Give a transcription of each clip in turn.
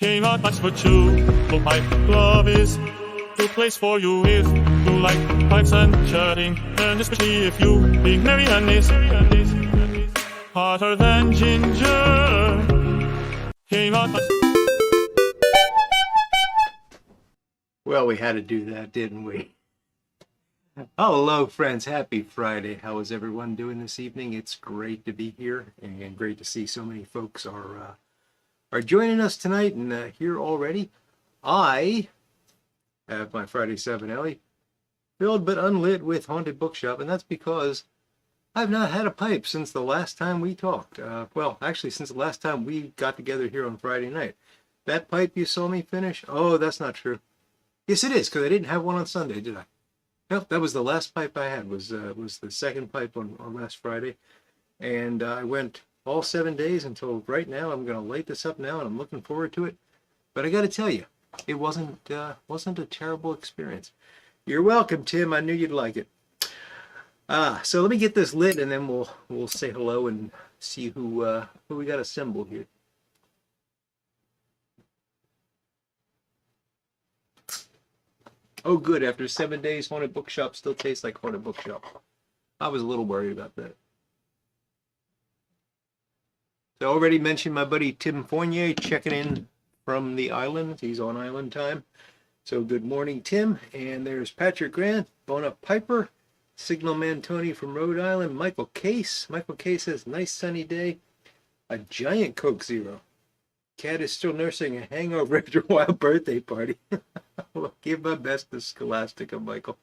CaneRod likes for two. Full pipe love is the place for you if you like pipes and chatting, and especially if you being merry and is hotter than ginger. CaneRod. Well, we had to do that, didn't we? Hello, friends. Happy Friday. How is everyone doing this evening? It's great to be here, and great to see so many folks are joining us tonight and here already. I have my Friday 7 Alley filled but unlit with Haunted Bookshop, and that's because I've not had a pipe since the last time we talked. Well, actually, since the last time we got together here on Friday night. That pipe you saw me finish? Oh, that's not true. Yes, it is, because I didn't have one on Sunday, did I? Nope, that was the last pipe I had, was the second pipe on last Friday. And I went all 7 days until right now. I'm going to light this up now, and I'm looking forward to it. But I got to tell you, it wasn't a terrible experience. You're welcome, Tim. I knew you'd like it. So let me get this lit, and then we'll say hello and see who we got assembled here. Oh, good. After 7 days, Haunted Bookshop still tastes like Haunted Bookshop. I was a little worried about that. So I already mentioned my buddy Tim Fournier checking in from the island. He's on island time. So good morning, Tim. And there's Patrick Grant, Bona Piper, Signalman Tony from Rhode Island, Michael Case. Michael Case says, nice sunny day. A giant Coke Zero. Cat is still nursing a hangover after a wild birthday party. Well, give my best to Scholastica, Michael.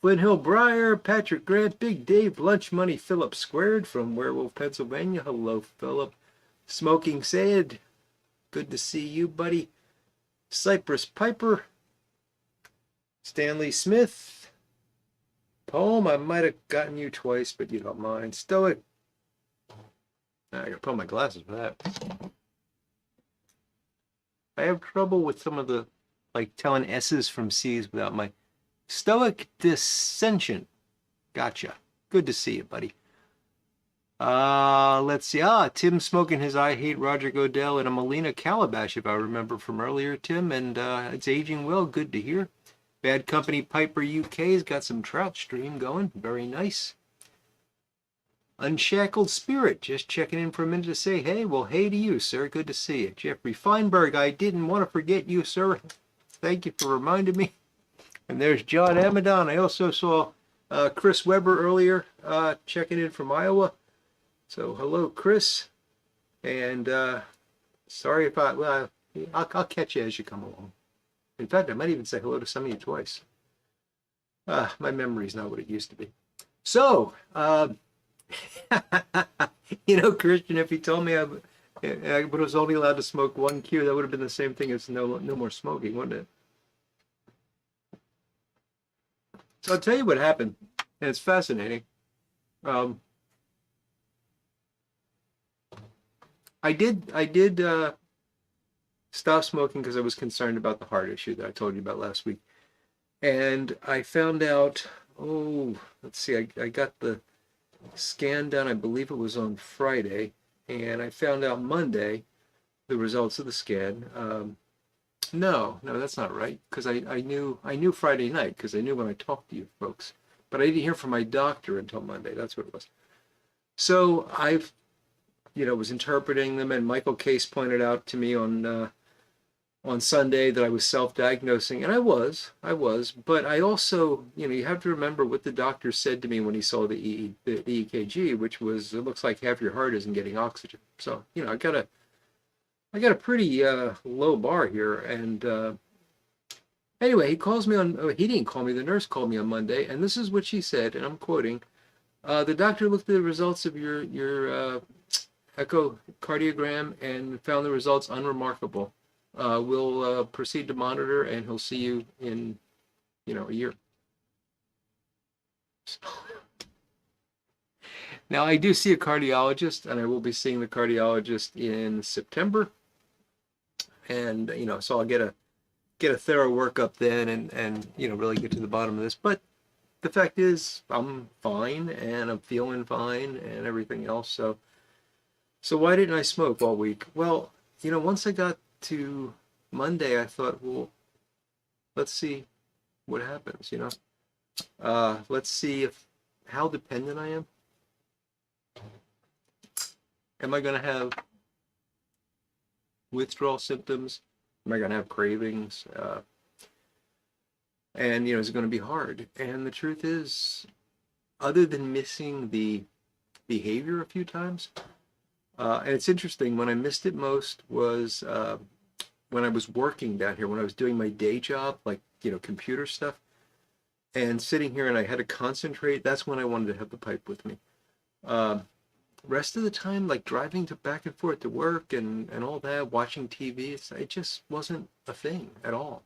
Flint Hill Briar, Patrick Grant, Big Dave, Lunch Money, Philip Squared from Werewolf, Pennsylvania. Hello, Philip. Smoking Said, good to see you, buddy. Cypress Piper, Stanley Smith. Poem, I might have gotten you twice, but you don't mind. Stoic. I gotta put on my glasses for that. I have trouble with some of the, like, telling S's from C's without my Stoic Dissension. Gotcha. Good to see you, buddy. Let's see. Tim smoking his I Hate Roger Godell and a Molina Calabash, if I remember from earlier, Tim. And it's aging well. Good to hear. Bad Company Piper UK's got some trout stream going. Very nice. Unshackled Spirit, just checking in for a minute to say, hey, well, hey to you, sir. Good to see you. Jeffrey Feinberg, I didn't want to forget you, sir. Thank you for reminding me. And there's John Amadon. I also saw Chris Weber earlier checking in from Iowa. So hello, Chris. And sorry if I'll catch you as you come along. In fact, I might even say hello to some of you twice. My memory's not what it used to be. So, you know, Christian, if he told me I was only allowed to smoke one cue, that would have been the same thing as no more smoking, wouldn't it? So I'll tell you what happened, and it's fascinating. I did stop smoking because I was concerned about the heart issue that I told you about last week, and I found out. Oh, let's see. I got the scan done, I believe it was on Friday, and I found out Monday the results of the scan. No, that's not right, because I knew Friday night, because I knew when I talked to you folks, but I didn't hear from my doctor until Monday. That's what it was. So I've, was interpreting them, and Michael Case pointed out to me on Sunday that I was self-diagnosing, and I was, but I also, you have to remember what the doctor said to me when he saw the EKG, which was, it looks like half your heart isn't getting oxygen. So, I got a pretty low bar here, and anyway, he calls me on, he didn't call me, the nurse called me on Monday, and this is what she said, and I'm quoting, the doctor looked at the results of your echocardiogram and found the results unremarkable. We'll proceed to monitor, and he'll see you in, a year. Now, I do see a cardiologist, and I will be seeing the cardiologist in September. And, so I'll get a thorough workup then and really get to the bottom of this. But the fact is, I'm fine, and I'm feeling fine, and everything else. So So why didn't I smoke all week? Well, once I got to Monday, I thought, well, let's see what happens, let's see how dependent I am. Am I going to have withdrawal symptoms? Am I going to have cravings? And, is it going to be hard? And the truth is, other than missing the behavior a few times, and it's interesting, when I missed it most was when I was working down here, when I was doing my day job, like, computer stuff, and sitting here and I had to concentrate. That's when I wanted to have the pipe with me. Rest of the time, like driving back and forth to work and all that, watching TV, it just wasn't a thing at all.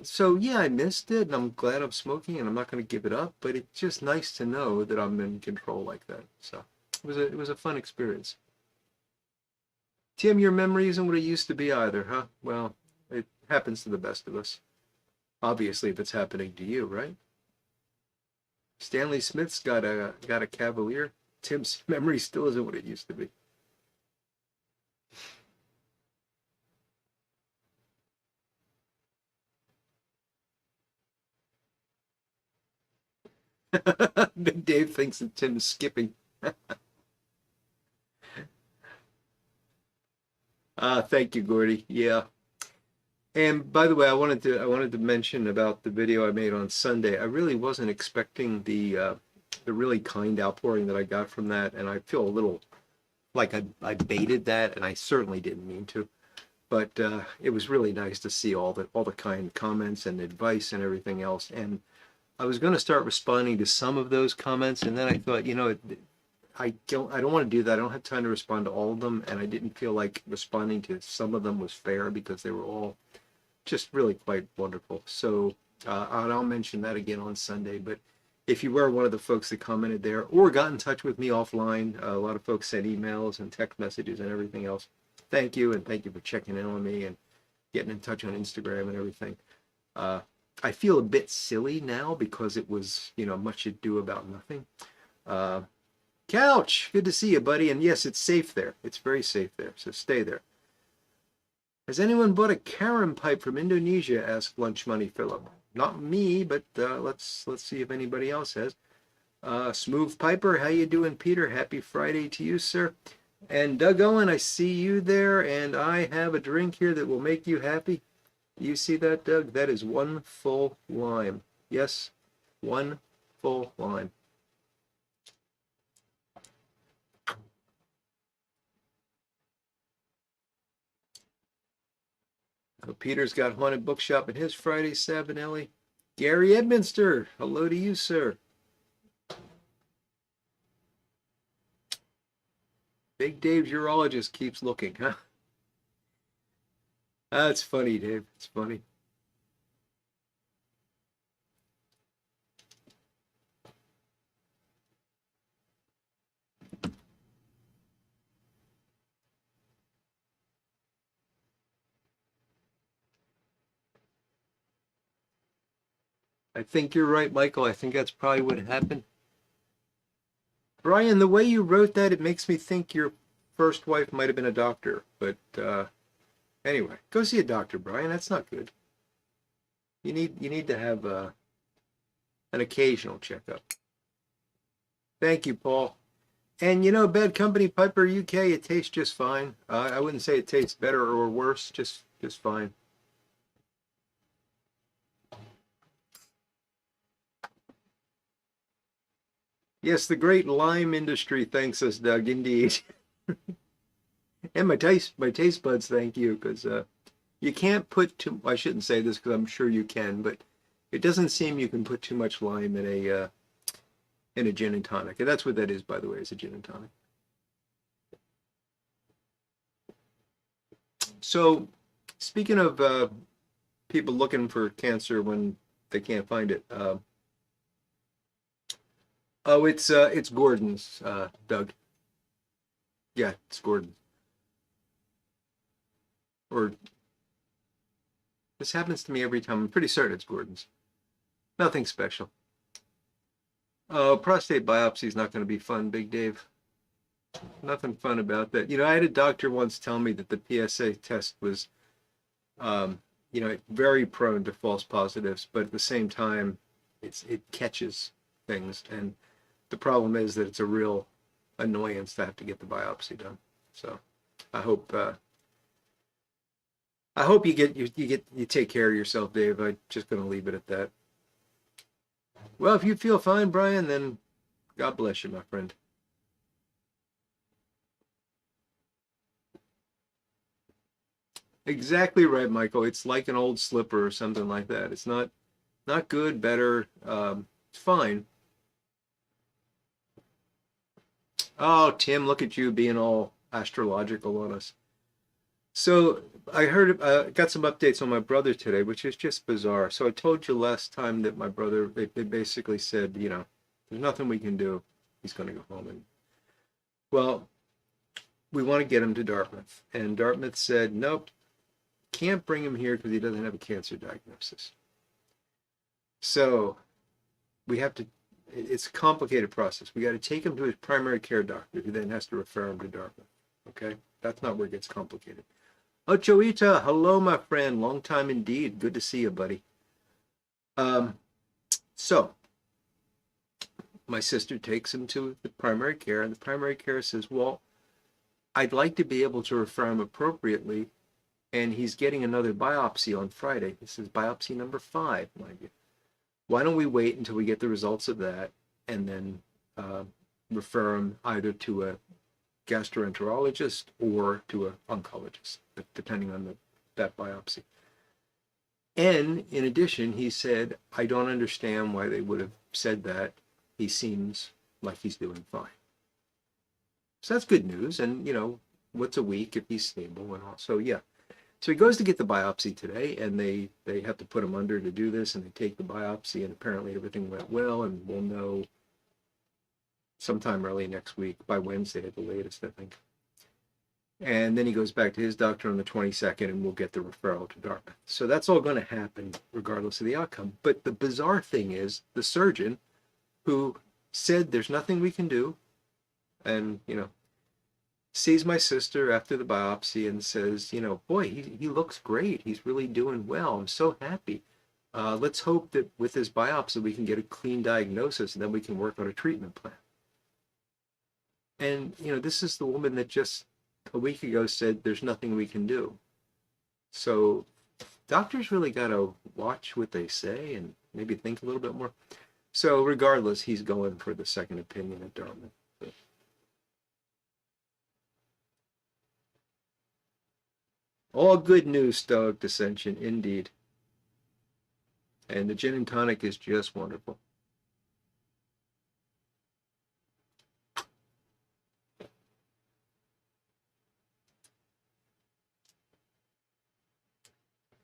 So yeah, I missed it, and I'm glad I'm smoking, and I'm not going to give it up. But it's just nice to know that I'm in control like that. So it was a fun experience. Tim, your memory isn't what it used to be either, huh? Well, it happens to the best of us. Obviously, if it's happening to you, right? Stanley Smith's got a Cavalier. Tim's memory still isn't what it used to be. Big Dave thinks that Tim's skipping. Thank you, Gordy. Yeah. And by the way, I wanted to mention about the video I made on Sunday. I really wasn't expecting the really kind outpouring that I got from that, and I feel a little like I baited that, and I certainly didn't mean to. But it was really nice to see all the kind comments and advice and everything else. And I was going to start responding to some of those comments, and then I thought, I don't want to do that. I don't have time to respond to all of them, and I didn't feel like responding to some of them was fair because they were all just really quite wonderful. So I'll mention that again on Sunday. But if you were one of the folks that commented there or got in touch with me offline, a lot of folks sent emails and text messages and everything else. Thank you, and thank you for checking in on me and getting in touch on Instagram and everything. I feel a bit silly now because it was, much ado about nothing. Couch, good to see you, buddy. And yes, it's safe there. It's very safe there, so stay there. Has anyone bought a Karen pipe from Indonesia? Asked Lunch Money Philip. Not me, but let's see if anybody else has. Smooth Piper, how you doing, Peter? Happy Friday to you, sir. And Doug Owen, I see you there, and I have a drink here that will make you happy. You see that, Doug? That is one full lime. Yes, one full lime. Oh, Peter's got Haunted Bookshop in his Friday, Sabanelli. Gary Edminster, hello to you, sir. Big Dave's urologist keeps looking, huh? That's funny, Dave. It's funny. I think you're right, Michael. I think that's probably what happened. Brian, the way you wrote that, it makes me think your first wife might have been a doctor. But anyway, go see a doctor, Brian. That's not good. You need to have an occasional checkup. Thank you, Paul. And Bad Company Piper UK, it tastes just fine. I wouldn't say it tastes better or worse, just fine. Yes, the great lime industry thanks us, Doug, indeed. And my taste buds thank you, because you can't put too, I shouldn't say this because I'm sure you can, but it doesn't seem you can put too much lime in a gin and tonic. And that's what that is, by the way, is a gin and tonic. So, speaking of people looking for cancer when they can't find it, oh, it's Gordon's, Doug. Yeah, it's Gordon. Or this happens to me every time. I'm pretty certain it's Gordon's. Nothing special. Oh, prostate biopsy is not going to be fun, Big Dave. Nothing fun about that. You know, I had a doctor once tell me that the PSA test was, um, you know, very prone to false positives, but at the same time, it catches things, and the problem is that it's a real annoyance to have to get the biopsy done. So I hope you take care of yourself, Dave. I'm just going to leave it at that. Well, if you feel fine, Brian, then God bless you, my friend. Exactly right, Michael. It's like an old slipper or something like that. It's not good, better. It's fine. Oh, Tim, look at you being all astrological on us. So I heard, got some updates on my brother today, which is just bizarre. So I told you last time that my brother, they basically said, you know, there's nothing we can do. He's going to go home. And well, we want to get him to Dartmouth, and Dartmouth said, nope, can't bring him here because he doesn't have a cancer diagnosis. So we have to. It's a complicated process. We got to take him to his primary care doctor, who then has to refer him to Dartmouth. Okay, that's not where it gets complicated. Ochoita, hello, my friend. Long time indeed. Good to see you, buddy. Um, so my sister takes him to the primary care, and the primary care says, well, I'd like to be able to refer him appropriately, and he's getting another biopsy on Friday. This is biopsy number 5, mind you. Why don't we wait until we get the results of that, and then refer him either to a gastroenterologist or to an oncologist, depending on that biopsy. And in addition, he said, I don't understand why they would have said that. He seems like he's doing fine. So that's good news. And, you know, what's a week if he's stable and all. So, yeah. So he goes to get the biopsy today, and they have to put him under to do this, and they take the biopsy, and apparently everything went well, and we'll know sometime early next week, by Wednesday at the latest, I think. And then he goes back to his doctor on the 22nd, and we'll get the referral to Dartmouth. So that's all going to happen regardless of the outcome. But the bizarre thing is the surgeon who said there's nothing we can do, and, you know, sees my sister after the biopsy and says, you know, boy, he looks great. He's really doing well. I'm so happy. Let's hope that with his biopsy, we can get a clean diagnosis, and then we can work on a treatment plan. And, you know, this is the woman that just a week ago said there's nothing we can do. So doctors really got to watch what they say and maybe think a little bit more. So regardless, he's going for the second opinion at Dartmouth. All good news, Stoic Dissension, indeed. And the gin and tonic is just wonderful.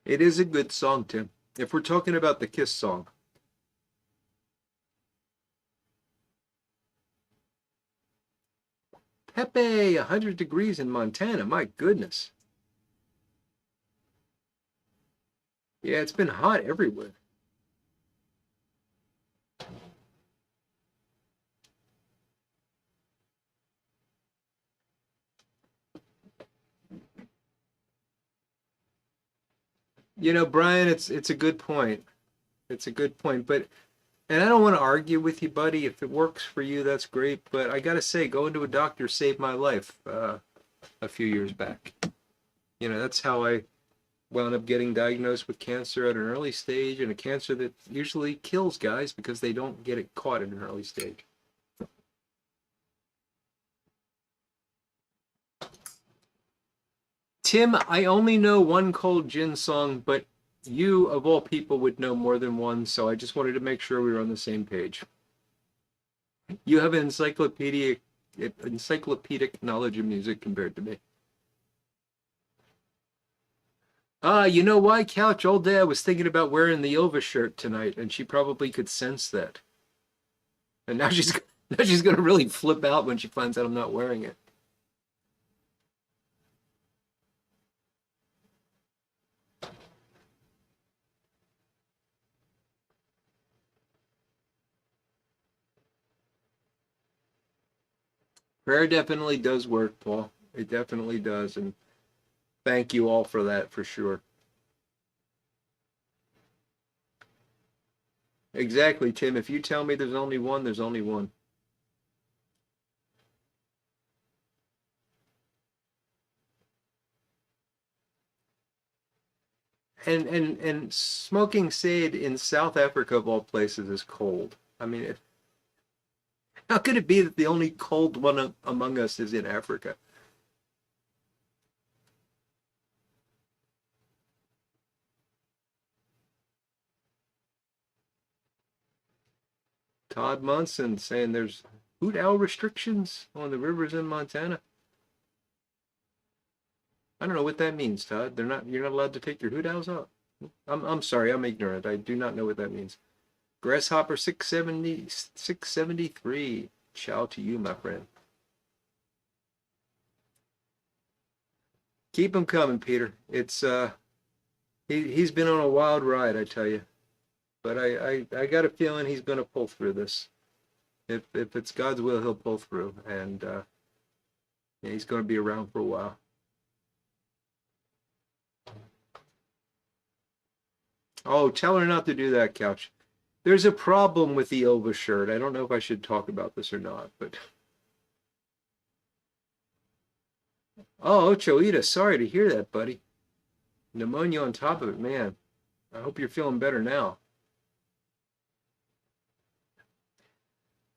It is a good song, Tim. If we're talking about the Kiss song. Pepe, 100 degrees in Montana. My goodness. Yeah, it's been hot everywhere. You know, Brian, it's a good point. It's a good point, but and I don't want to argue with you, buddy. If it works for you, that's great. But I gotta say, going to a doctor saved my life a few years back. You know, that's how I wound up getting diagnosed with cancer at an early stage, and a cancer that usually kills guys because they don't get it caught at an early stage. Tim, I only know one cold gin song, but you, of all people, would know more than one, so I just wanted to make sure we were on the same page. You have an encyclopedic knowledge of music compared to me. You know why, Couch? All day I was thinking about wearing the Ilva shirt tonight, and she probably could sense that. And now she's gonna really flip out when she finds out I'm not wearing it. Prayer definitely does work, Paul. It definitely does. And thank you all for that for sure. Exactly, Tim. If you tell me there's only one, there's only one. And smoking sage in South Africa of all places is cold. I mean, how could it be that the only cold one among us is in Africa? Todd Munson saying there's hoot owl restrictions on the rivers in Montana. I don't know what that means, Todd. You're not allowed to take your hoot owls out. I'm sorry, I'm ignorant. I do not know what that means. Grasshopper 673. Ciao to you, my friend. Keep him coming, Peter. It's he's been on a wild ride, I tell you. But I got a feeling he's going to pull through this. If it's God's will, he'll pull through, and yeah, he's going to be around for a while. Oh, tell her not to do that, Couch. There's a problem with the Ilva shirt. I don't know if I should talk about this or not, but oh, Choita, sorry to hear that, buddy. Pneumonia on top of it, man. I hope you're feeling better now.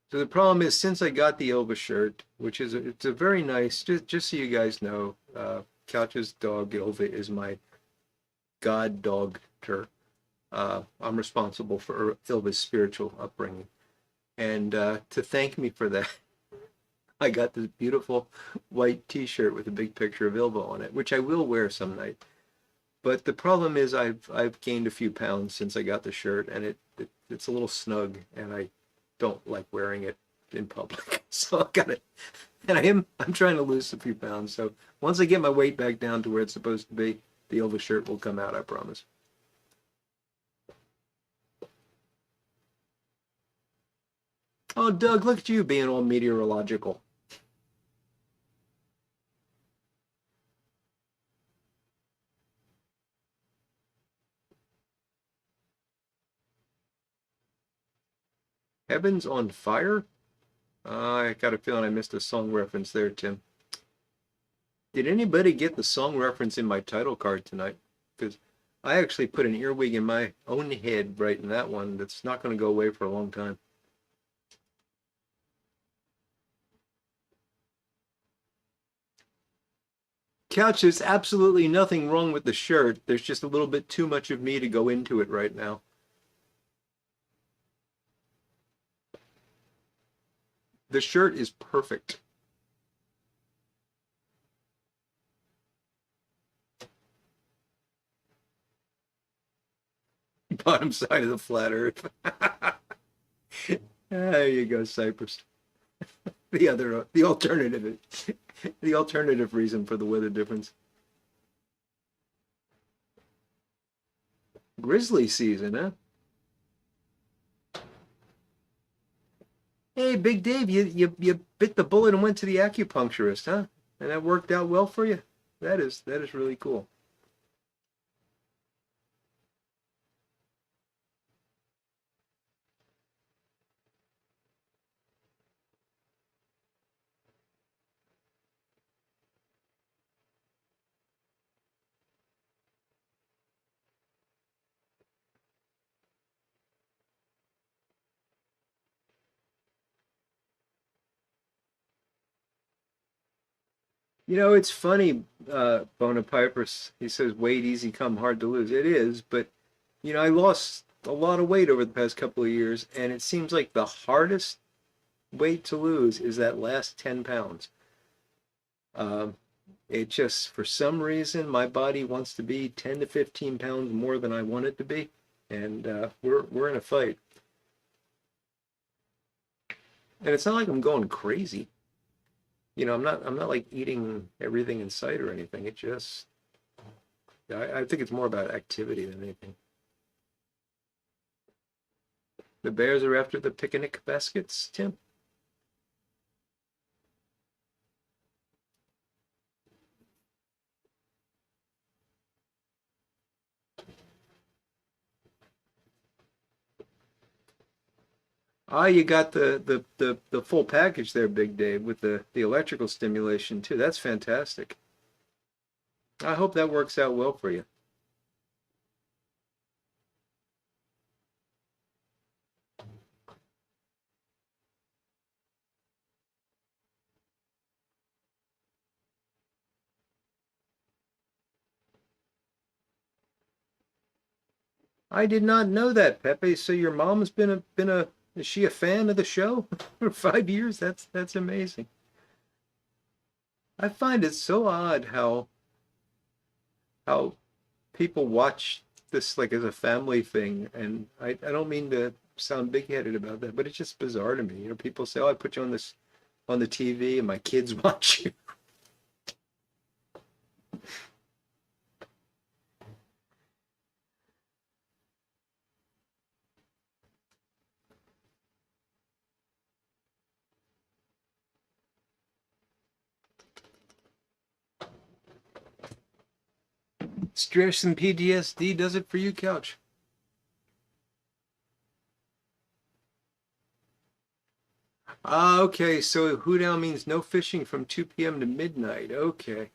So the problem is, since I got the Ilva shirt, which is it's a very nice, just so you guys know, Couch's dog Ilva is my god dog to I'm responsible for Ilva's spiritual upbringing. And to thank me for that, I got this beautiful white t-shirt with a big picture of Ilva on it, which I will wear some night. But the problem is I've gained a few pounds since I got the shirt, and it's a little snug, and I don't like wearing it in public. So I got it. And I'm trying to lose a few pounds. So once I get my weight back down to where it's supposed to be, the Ilva shirt will come out, I promise. Oh, Doug, look at you being all meteorological. Heaven's on fire? I got a feeling I missed a song reference there, Tim. Did anybody get the song reference in my title card tonight? Because I actually put an earwig in my own head right in that one that's not going to go away for a long time. Couch, there's absolutely nothing wrong with the shirt. There's just a little bit too much of me to go into it right now. The shirt is perfect. Bottom side of the flat earth. There you go, Cypress. The alternative, the alternative reason for the weather difference. Grizzly season, huh? Hey, Big Dave, you bit the bullet and went to the acupuncturist, huh? And that worked out well for you. That is really cool. You know, it's funny, Bonapipers, he says weight easy come hard to lose. It is, but you know, I lost a lot of weight over the past couple of years, and it seems like the hardest weight to lose is that last 10 pounds. Um, it just, for some reason, my body wants to be 10 to 15 pounds more than I want it to be, and we're in a fight. And it's not like I'm going crazy. You know, I'm not like eating everything in sight or anything. It just I think it's more about activity than anything. The bears are after the picnic baskets, Tim. Ah, you got the full package there, Big Dave, with the electrical stimulation too. That's fantastic. I hope that works out well for you. I did not know that, Pepe. So your mom's been a is she a fan of the show for 5 years? That's amazing. I find it so odd how people watch this like as a family thing, and I don't mean to sound big-headed about that, but it's just bizarre to me. You know, people say, "Oh, I put you on this on the TV, and my kids watch you." Stress and PTSD does it for you, Couch. Ah, okay. So Hoodown means no fishing from 2 p.m. to midnight. Okay.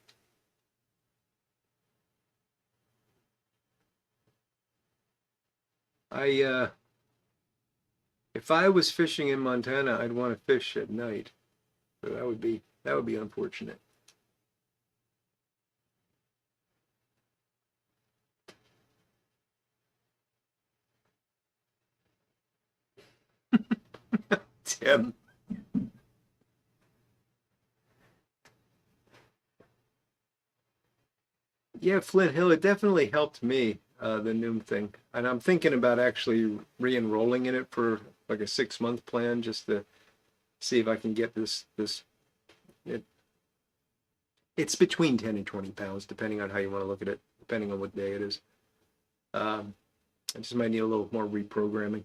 I if I was fishing in Montana, I'd want to fish at night. So that would be unfortunate. Tim. Yeah, Flint Hill, it definitely helped me, the Noom thing. And I'm thinking about actually re-enrolling in it for like a 6 month plan just to see if I can get this it, it's between 10 and 20 pounds, depending on how you want to look at it, depending on what day it is. Um, I just might need a little more reprogramming.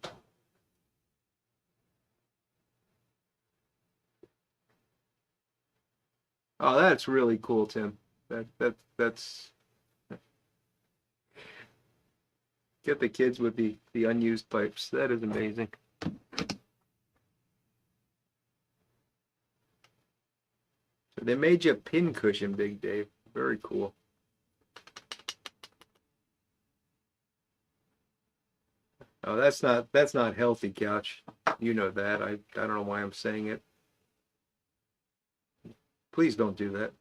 Oh, that's really cool, Tim. That's get the kids with the unused pipes. That is amazing. So they made you a pin cushion, Big Dave. Very cool. Oh, that's not healthy, Couch. You know that. I don't know why I'm saying it. Please don't do that.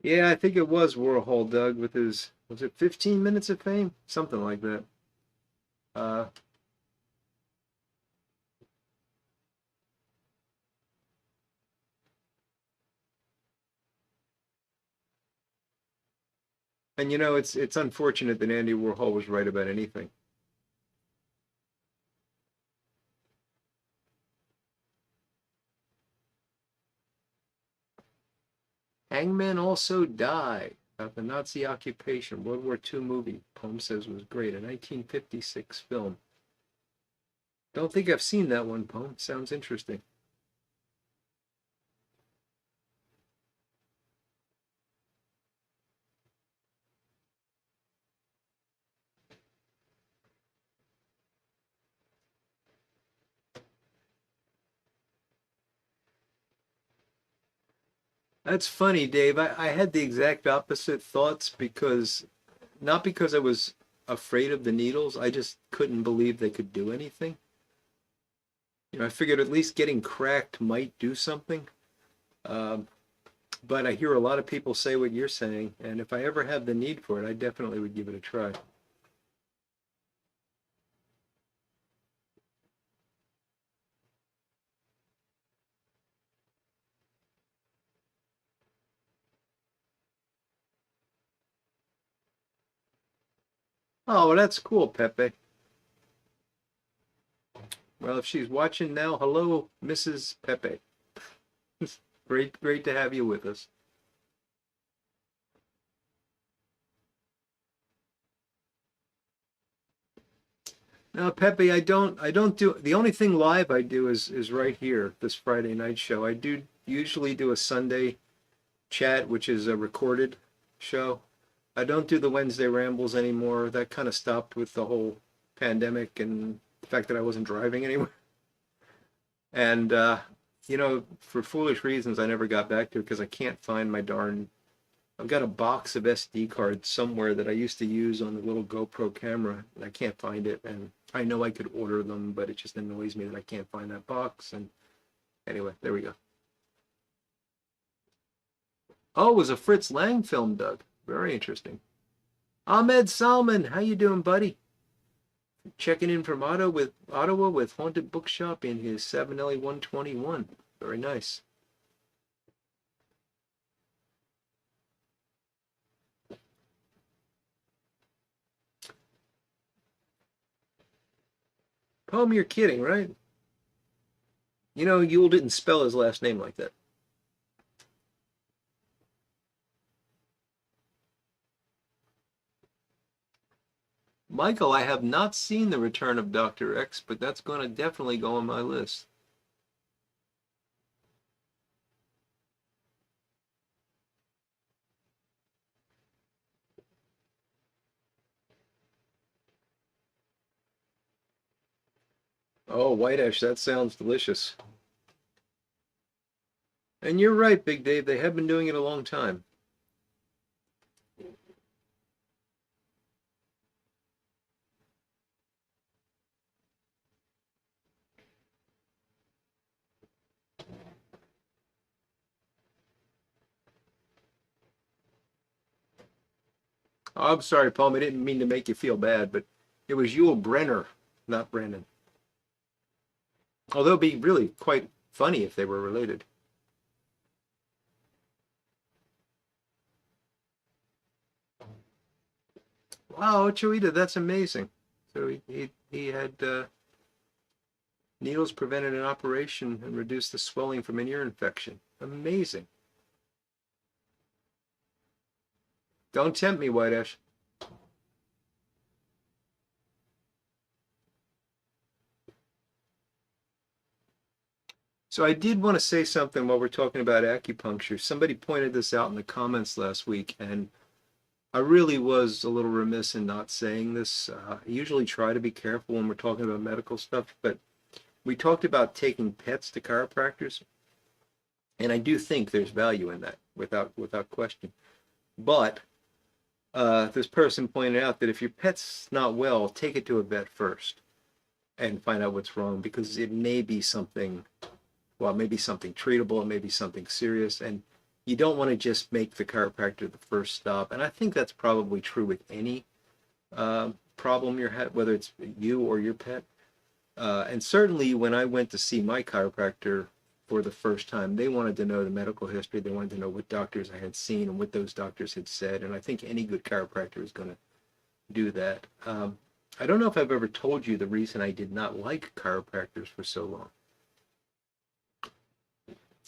Yeah, I think it was Warhol, Doug, with his was it 15 minutes of fame? Something like that. Uh, and you know, it's unfortunate that Andy Warhol was right about anything. Hangmen Also Die about the Nazi occupation, World War II movie. Poem says was great, a 1956 film. Don't think I've seen that one, Poem. Sounds interesting. That's funny, Dave. I had the exact opposite thoughts because not because I was afraid of the needles, I just couldn't believe they could do anything. You know, I figured at least getting cracked might do something. Um, but I hear a lot of people say what you're saying, and if I ever have the need for it, I definitely would give it a try. Oh, well, that's cool, Pepe. Well, if she's watching now, hello, Mrs. Pepe. Great to have you with us. No, Pepe, I don't do the only thing live I do is right here, this Friday night show. I do usually do a Sunday chat, which is a recorded show. I don't do the Wednesday rambles anymore. That kind of stopped with the whole pandemic and the fact that I wasn't driving anywhere. And for foolish reasons, I never got back to it because I can't find my darn. I've got a box of SD cards somewhere that I used to use on the little GoPro camera, and I can't find it. And I know I could order them, but it just annoys me that I can't find that box. And anyway, there we go. Oh, it was a Fritz Lang film, Doug. Very interesting. Ahmed Salman, how you doing, buddy? Checking in from Ottawa with Haunted Bookshop in his 7LA 121. Very nice. Poem, you're kidding, right? You know, Yule didn't spell his last name like that. Michael, I have not seen The Return of Dr. X, but that's going to definitely go on my list. Oh, white ash, that sounds delicious. And you're right, Big Dave, they have been doing it a long time. Oh, I'm sorry, Paul, I didn't mean to make you feel bad, but it was Yul Brenner, not Brennan. Although it'd be really quite funny if they were related. Wow, Choita, that's amazing. So he had needles prevented an operation and reduced the swelling from an ear infection. Amazing. Don't tempt me, White Ash. So I did want to say something while we're talking about acupuncture. Somebody pointed this out in the comments last week, and I really was a little remiss in not saying this. I usually try to be careful when we're talking about medical stuff, but we talked about taking pets to chiropractors, and I do think there's value in that, without question. But this person pointed out that if your pet's not well, take it to a vet first and find out what's wrong, because it may be something, well, maybe something treatable, it may be something serious, and you don't want to just make the chiropractor the first stop. And I think that's probably true with any problem you're having, whether it's you or your pet. And certainly when I went to see my chiropractor for the first time, they wanted to know the medical history. They wanted to know what doctors I had seen and what those doctors had said. And I think any good chiropractor is going to do that. I don't know if I've ever told you the reason I did not like chiropractors for so long.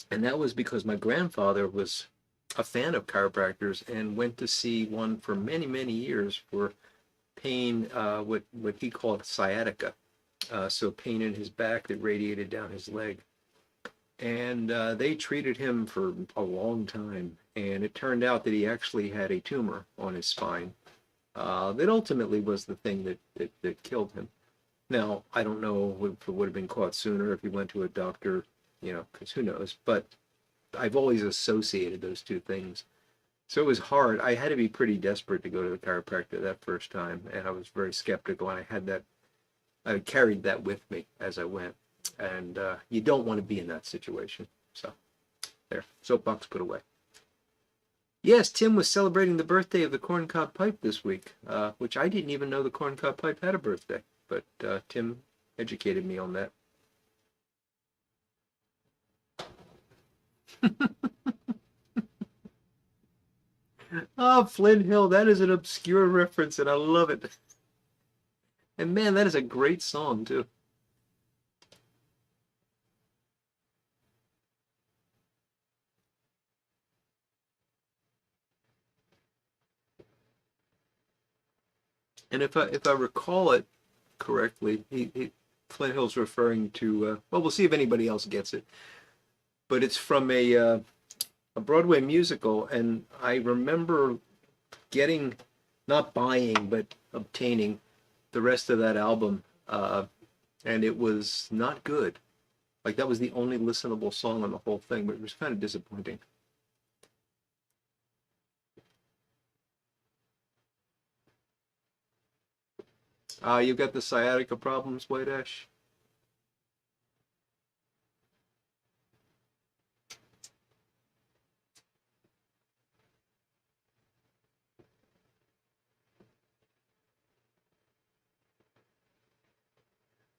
And that was because my grandfather was a fan of chiropractors and went to see one for many, many years for pain, what he called sciatica. So pain in his back that radiated down his leg. And they treated him for a long time. And it turned out that he actually had a tumor on his spine that ultimately was the thing that killed him. Now, I don't know if it would have been caught sooner if he went to a doctor, because who knows. But I've always associated those two things. So it was hard. I had to be pretty desperate to go to the chiropractor that first time. And I was very skeptical. And I carried that with me as I went. And you don't want to be in that situation. So there, soapbox put away. Yes, Tim was celebrating the birthday of the corncob pipe this week, which I didn't even know the corncob pipe had a birthday. But Tim educated me on that. Oh, Flint Hill, that is an obscure reference, and I love it. And man, that is a great song, too. And if I recall it correctly. Flint Hill's referring to, well, we'll see if anybody else gets it. But it's from a Broadway musical, and I remember getting, not buying, but obtaining the rest of that album, and it was not good. Like, that was the only listenable song on the whole thing, but it was kind of disappointing. You've got the sciatica problems, White Ash?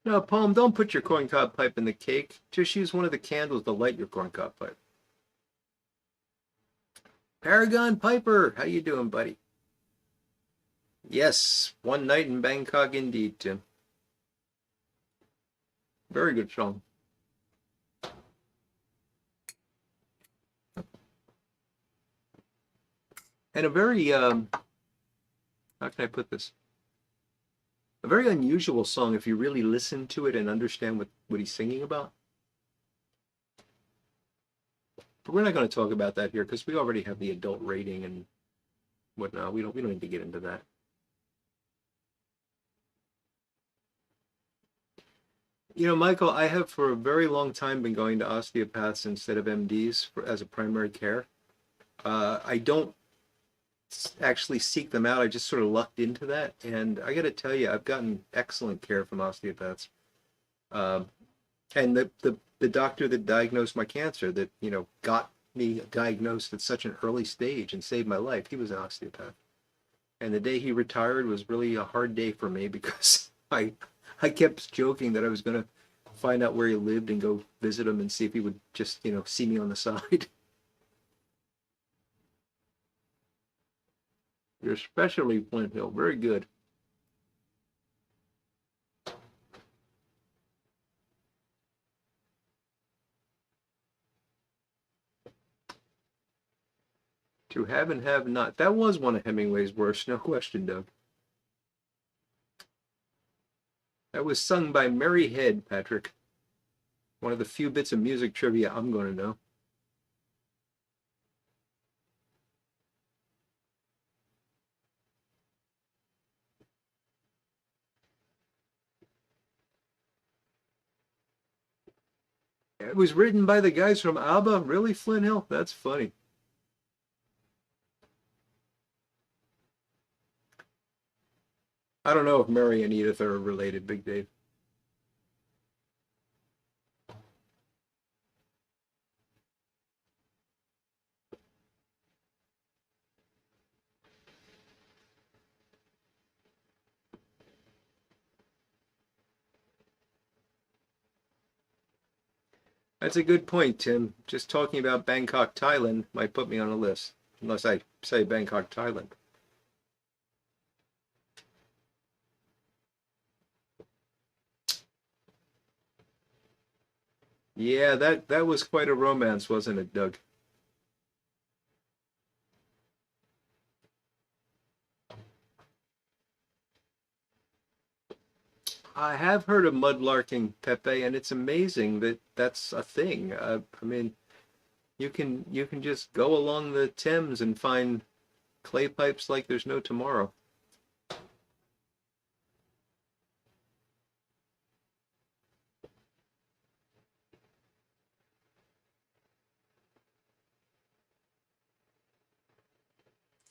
No, Palm, don't put your corncob pipe in the cake. Just use one of the candles to light your corncob pipe. Paragon Piper, how you doing, buddy? Yes, One Night in Bangkok indeed, Tim. Very good song. And a very, how can I put this? A very unusual song if you really listen to it and understand what he's singing about. But we're not going to talk about that here because we already have the adult rating and whatnot. We don't need to get into that. You know, Michael, I have for a very long time been going to osteopaths instead of MDs as a primary care. I don't actually seek them out. I just sort of lucked into that, and I got to tell you, I've gotten excellent care from osteopaths. And the doctor that diagnosed my cancer, that got me diagnosed at such an early stage and saved my life, he was an osteopath. And the day he retired was really a hard day for me because I kept joking that I was going to find out where he lived and go visit him and see if he would just see me on the side. You're especially Flint Hill. Very good. To have and have not. That was one of Hemingway's worst, no question, Doug. That was sung by Mary Head, Patrick. One of the few bits of music trivia I'm going to know. It was written by the guys from ABBA. Really, Flint Hill? That's funny. I don't know if Mary and Edith are related, Big Dave. That's a good point, Tim. Just talking about Bangkok, Thailand might put me on a list, unless I say Bangkok, Thailand. Yeah, that was quite a romance, wasn't it, Doug? I have heard of mudlarking, Pepe, and it's amazing that that's a thing. I mean, you can just go along the Thames and find clay pipes like there's no tomorrow.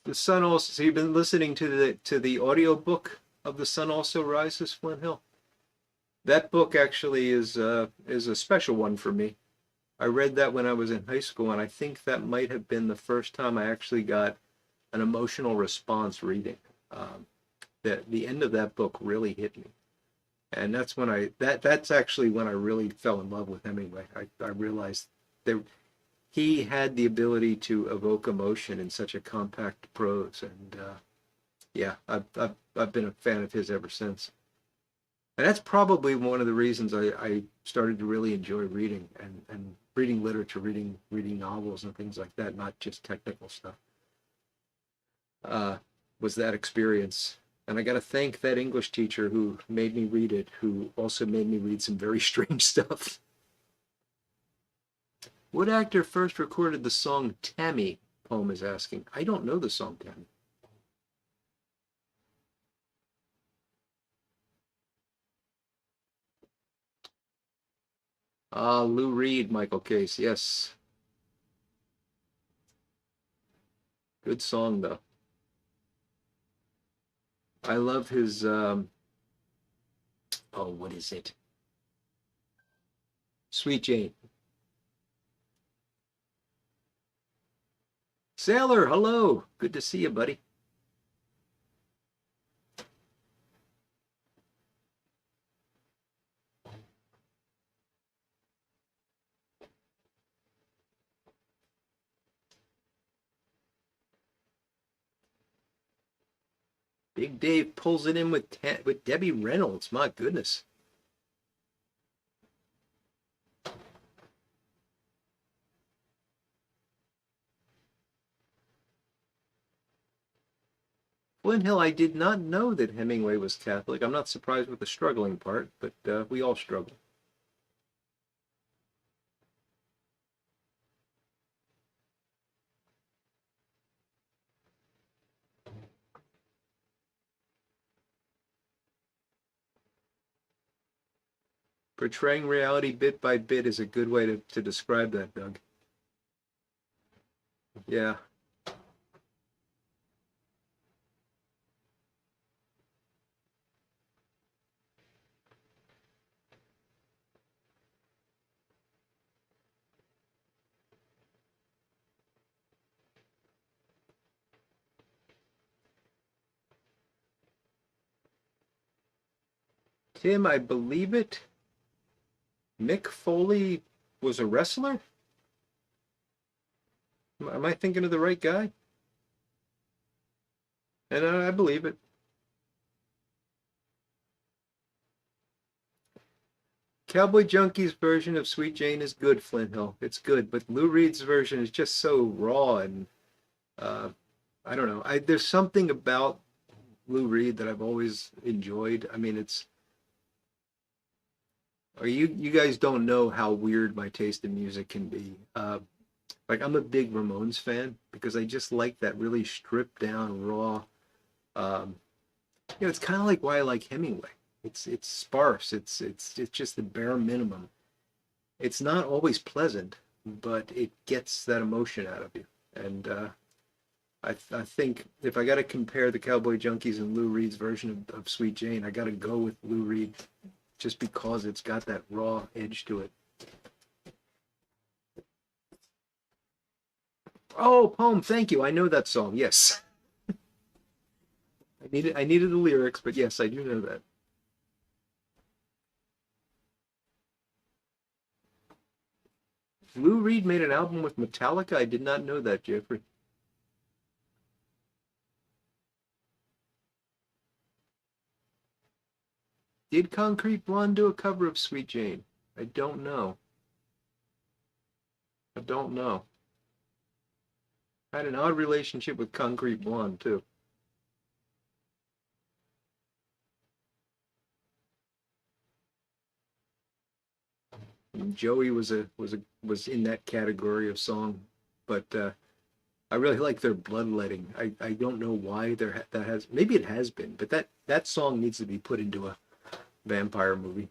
The sun also. So you've been listening to the audio book of The Sun Also Rises, Flint Hill. That book actually is a special one for me. I read that when I was in high school, and I think that might have been the first time I actually got an emotional response reading. The end of that book really hit me, and that's when that's actually when I really fell in love with Hemingway. I realized that he had the ability to evoke emotion in such a compact prose, and yeah, I've been a fan of his ever since. And that's probably one of the reasons I started to really enjoy reading and reading literature, reading novels and things like that, not just technical stuff. Was that experience. And I got to thank that English teacher who made me read it, who also made me read some very strange stuff. What actor first recorded the song Tammy? Poem is asking. I don't know the song Tammy. Ah, Lou Reed, Michael Case. Yes. Good song, though. I love his, oh, what is it? Sweet Jane. Sailor, hello. Good to see you, buddy. Big Dave pulls it in with Debbie Reynolds. My goodness. Flint Hill, I did not know that Hemingway was Catholic. I'm not surprised with the struggling part, but we all struggle. Portraying reality bit by bit is a good way to describe that, Doug. Yeah. Tim, I believe it. Mick Foley was a wrestler? Am I thinking of the right guy? And I believe it. Cowboy Junkie's version of Sweet Jane is good, Flint Hill. It's good, but Lou Reed's version is just so raw and uh, I don't know. There's something about Lou Reed that I've always enjoyed. I mean, it's or you guys don't know how weird my taste in music can be. Like I'm a big Ramones fan because I just like that really stripped down, raw. Um, it's kind of like why I like Hemingway. It's sparse. It's just the bare minimum. It's not always pleasant, but it gets that emotion out of you. And I think if I got to compare the Cowboy Junkies and Lou Reed's version of Sweet Jane, I got to go with Lou Reed just because it's got that raw edge to it. Oh, Poem, thank you. I know that song. Yes. I needed the lyrics, but yes, I do know that. Lou Reed made an album with Metallica. I did not know that, Jeffrey. Did Concrete Blonde do a cover of Sweet Jane? I don't know. I don't know. I had an odd relationship with Concrete Blonde too. And Joey was in that category of song, but I really like their Bloodletting. I don't know why that has maybe it has been, but that song needs to be put into a vampire movie.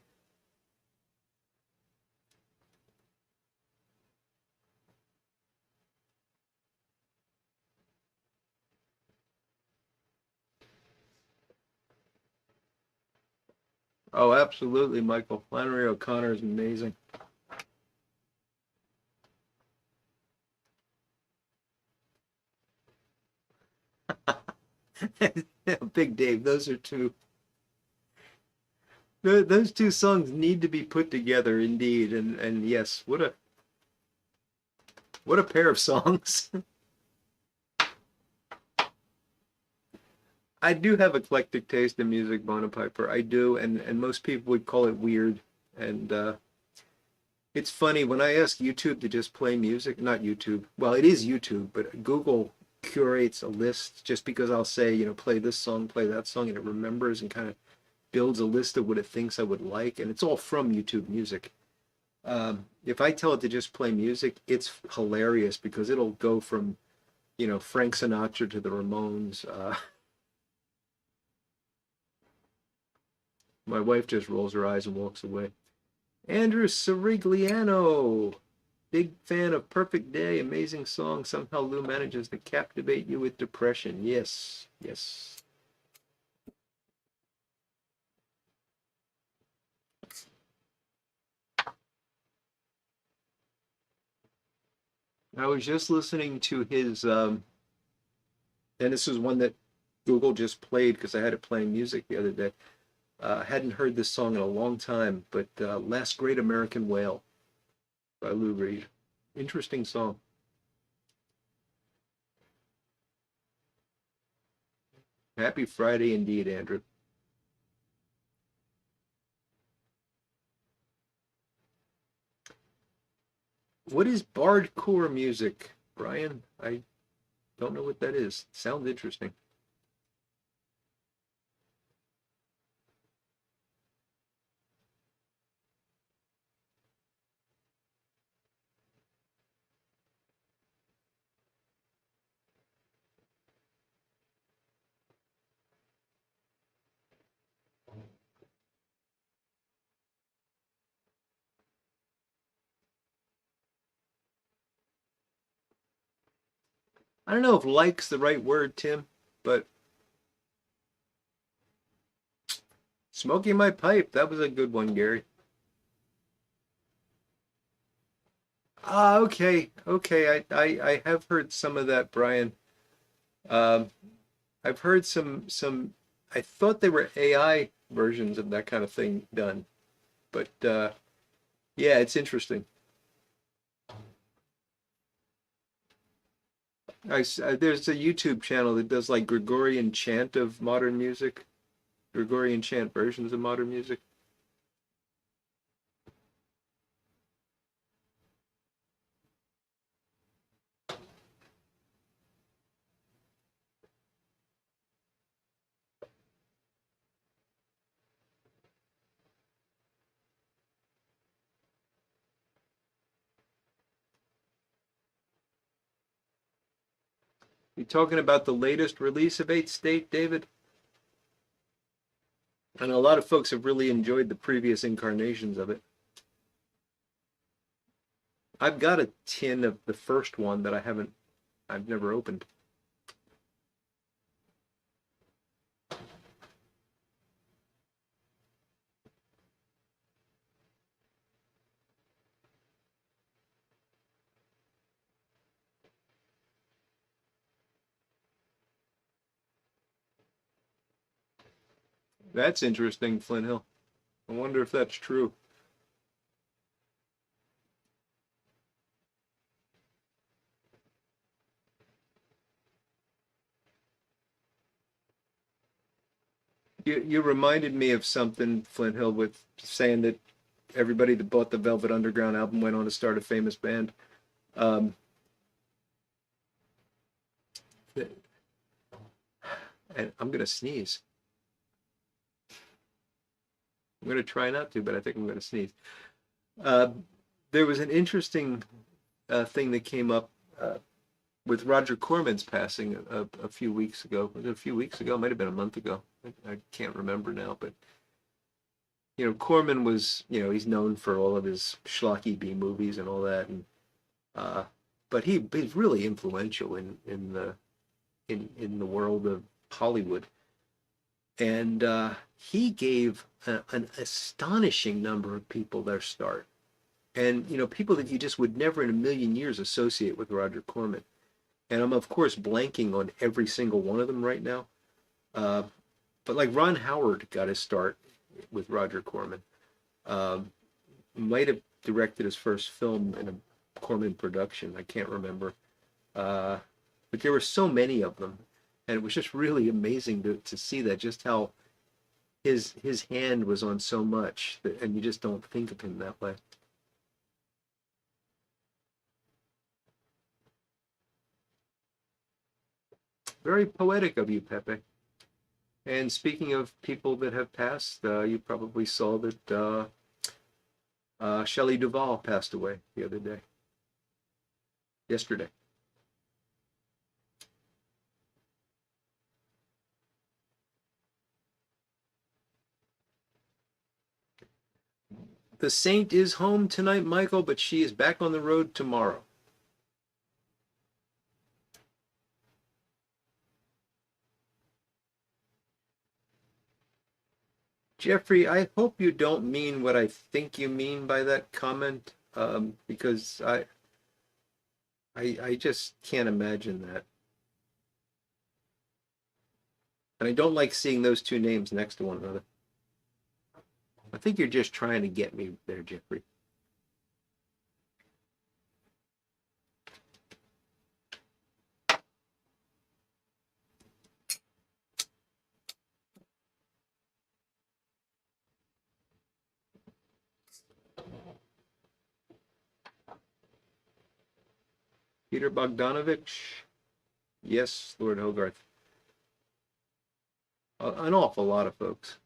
Oh, absolutely, Michael. Flannery O'Connor is amazing. Big Dave, those are two. Those two songs need to be put together, indeed. And yes, what a pair of songs. I do have eclectic taste in music, Bonapiper. I do, and most people would call it weird. And it's funny when I ask YouTube to just play music, not YouTube. Well, it is YouTube, but Google curates a list just because I'll say, play this song, play that song, and it remembers and kind of builds a list of what it thinks I would like, and it's all from YouTube Music. If I tell it to just play music, it's hilarious because it'll go from, Frank Sinatra to the Ramones. My wife just rolls her eyes and walks away. Andrew Sirigliano, big fan of Perfect Day, amazing song. Somehow Lou manages to captivate you with depression. Yes, yes. I was just listening to his, and this is one that Google just played because I had it playing music the other day. Hadn't heard this song in a long time, but Last Great American Whale by Lou Reed. Interesting song. Happy Friday indeed, Andrew. What is bardcore music, Brian? I don't know what that is. Sounds interesting. I don't know if like's the right word, Tim, but smoking my pipe, that was a good one, Gary. Ah, okay, okay. I have heard some of that, Brian. Um, I've heard some. I thought they were AI versions of that kind of thing done, but yeah, it's interesting. There's a YouTube channel that does like Gregorian chant of modern music, Gregorian chant versions of modern music. You talking about the latest release of Eight State, David? And a lot of folks have really enjoyed the previous incarnations of it. I've got a tin of the first one that I've never opened. That's interesting, Flint Hill. I wonder if that's true. You reminded me of something, Flint Hill, with saying that everybody that bought the Velvet Underground album went on to start a famous band. Um, and I'm gonna sneeze. I'm gonna try not to, but I think I'm gonna sneeze. Uh, there was an interesting thing that came up with Roger Corman's passing a few weeks ago. Was it a few weeks ago? It might have been a month ago. I can't remember now, but Corman was, he's known for all of his schlocky B movies and all that, and uh, but he's really influential in the world of Hollywood, and he gave an astonishing number of people their start, and people that you just would never in a million years associate with Roger Corman. And I'm of course blanking on every single one of them right now. Uh, but like Ron Howard got his start with Roger Corman. Um, might have directed his first film in a Corman production. I can't remember. But there were so many of them, and it was just really amazing to see that just how his hand was on so much, and you just don't think of him that way. Very poetic of you, Pepe. And speaking of people that have passed, you probably saw that Shelley Duvall passed away the other day, yesterday. The Saint is home tonight, Michael, but she is back on the road tomorrow. Jeffrey, I hope you don't mean what I think you mean by that comment, because I just can't imagine that. And I don't like seeing those two names next to one another. I think you're just trying to get me there, Jeffrey. Peter Bogdanovich? Yes, Lord Hogarth. An awful lot of folks.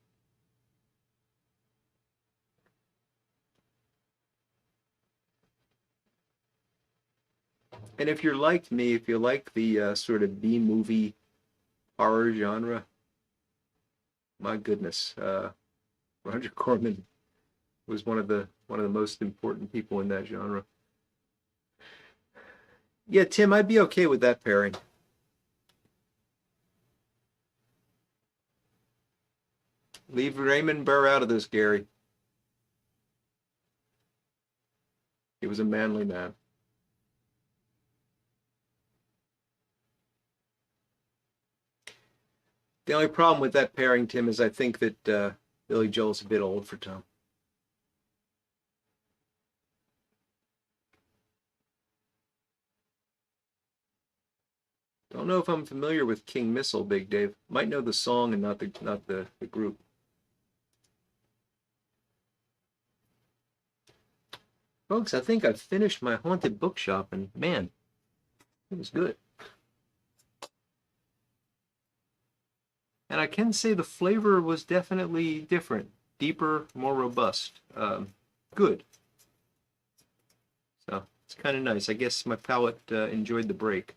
And if you're like me, if you like the sort of B-movie horror genre, my goodness, Roger Corman was one of the most important people in that genre. Yeah, Tim, I'd be okay with that pairing. Leave Raymond Burr out of this, Gary. He was a manly man. The only problem with that pairing, Tim, is I think that Billy Joel's a bit old for Tom. Don't know if I'm familiar with King Missile, Big Dave. Might know the song and not the group. Folks, I think I've finished my haunted bookshop, and man, it was good. And I can say the flavor was definitely different, deeper, more robust. Good. So it's kind of nice. I guess my palate enjoyed the break.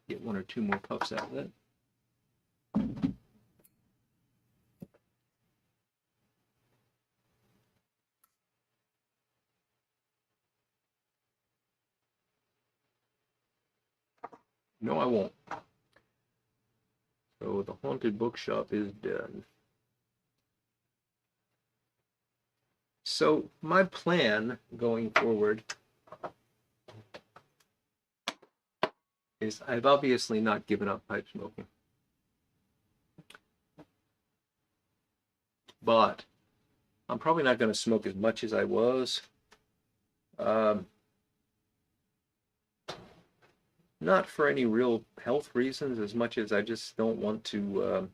Get one or two more puffs out of that. No, I won't. So the haunted bookshop is done. So my plan going forward is I've obviously not given up pipe smoking. But I'm probably not going to smoke as much as I was. Not for any real health reasons as much as I just don't want to.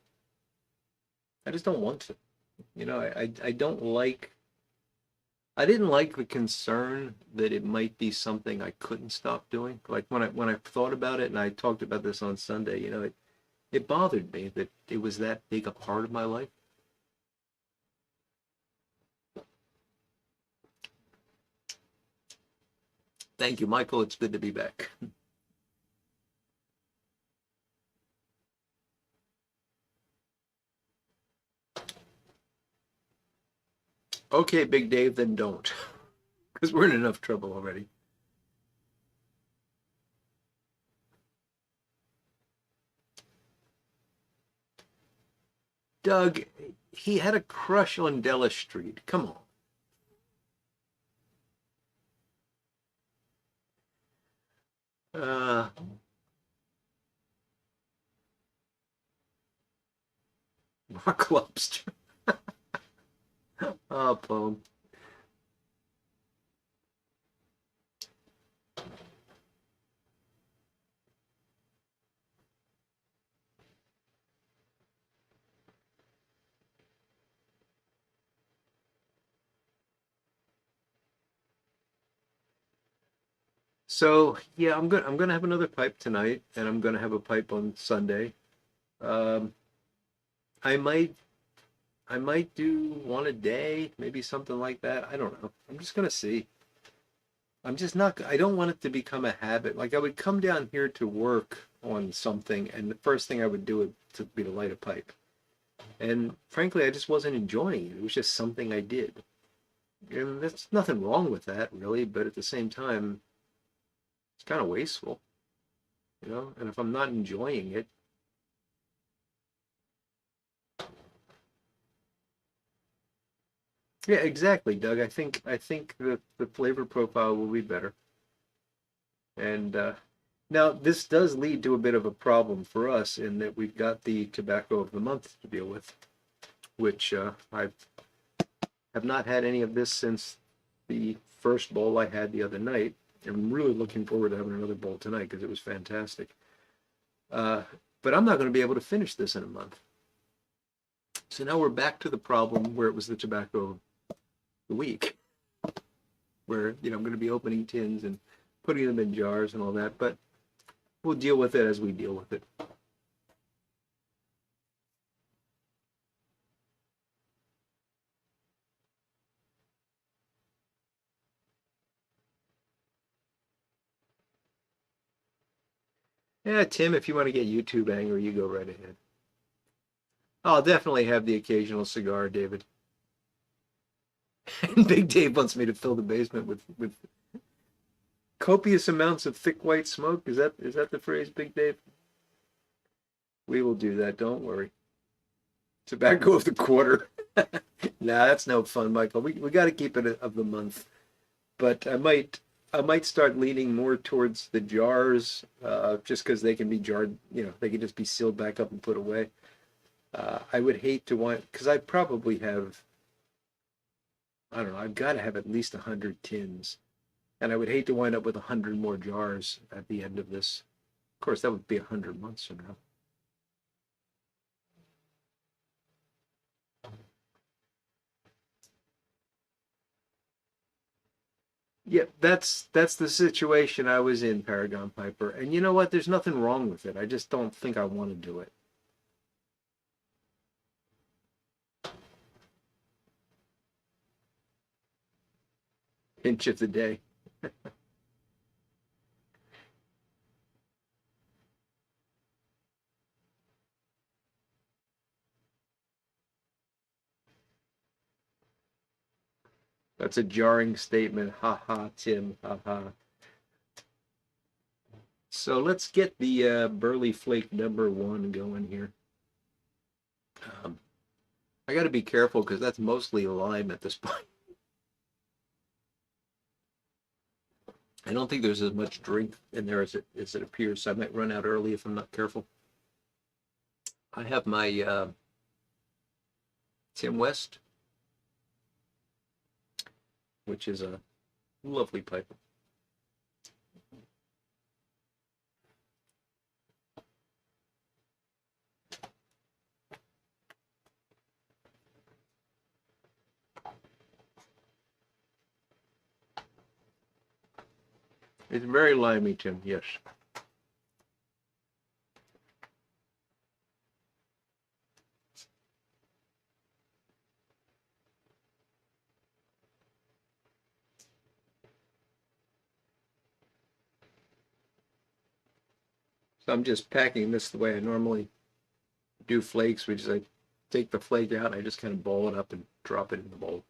I just don't want to. You know, I don't like. I didn't like the concern that it might be something I couldn't stop doing. Like when I thought about it, and I talked about this on Sunday, you know, it bothered me that it was that big a part of my life. Thank you, Michael. It's good to be back. Okay, Big Dave, then don't. Because we're in enough trouble already. Doug, he had a crush on Della Street. Come on. Uh, Mark Lobster. Oh, poem. So yeah, I'm gonna have another pipe tonight, and I'm gonna have a pipe on Sunday. Um, I might I might do one a day, maybe something like that. I don't know. I'm just gonna see. I'm just not. I don't want it to become a habit. Like I would come down here to work on something, and the first thing I would do would to be to light a pipe. And frankly, I just wasn't enjoying it. It was just something I did. And there's nothing wrong with that, really. But at the same time, it's kind of wasteful, you know. And if I'm not enjoying it, yeah, exactly, Doug. I think the flavor profile will be better. And now this does lead to a bit of a problem for us in that we've got the tobacco of the month to deal with, which I have not had any of this since the first bowl I had the other night. I'm really looking forward to having another bowl tonight because it was fantastic. Uh, but I'm not going to be able to finish this in a month. So now we're back to the problem where it was the tobacco of the week, where I'm going to be opening tins and putting them in jars and all that. But we'll deal with it as we deal with it. Yeah, Tim, if you want to get YouTube angry, you go right ahead. I'll definitely have the occasional cigar, David. And Big Dave wants me to fill the basement with copious amounts of thick white smoke. Is that the phrase, Big Dave? We will do that. Don't worry. Tobacco of the quarter. Nah, that's no fun, Michael. We got to keep it of the month. But I might start leaning more towards the jars, just because they can be jarred. They can just be sealed back up and put away. I would hate to want because I probably have. I don't know. I've got to have at least 100 tins, and I would hate to wind up with 100 more jars at the end of this. Of course, that would be 100 months from now. Yeah, that's the situation I was in, Paragon Piper. And you know what? There's nothing wrong with it. I just don't think I want to do it. Pinch of the day. That's a jarring statement. Ha ha, Tim. Ha ha. So let's get the Burley Flake #1 going here. Um, I got to be careful because that's mostly lime at this point. I don't think there's as much drink in there as it appears, so I might run out early if I'm not careful. I have my Tim West, which is a lovely pipe. It's very limey, Tim, yes. So I'm just packing this the way I normally do flakes, which is I take the flake out and I just kind of ball it up and drop it in the bowl.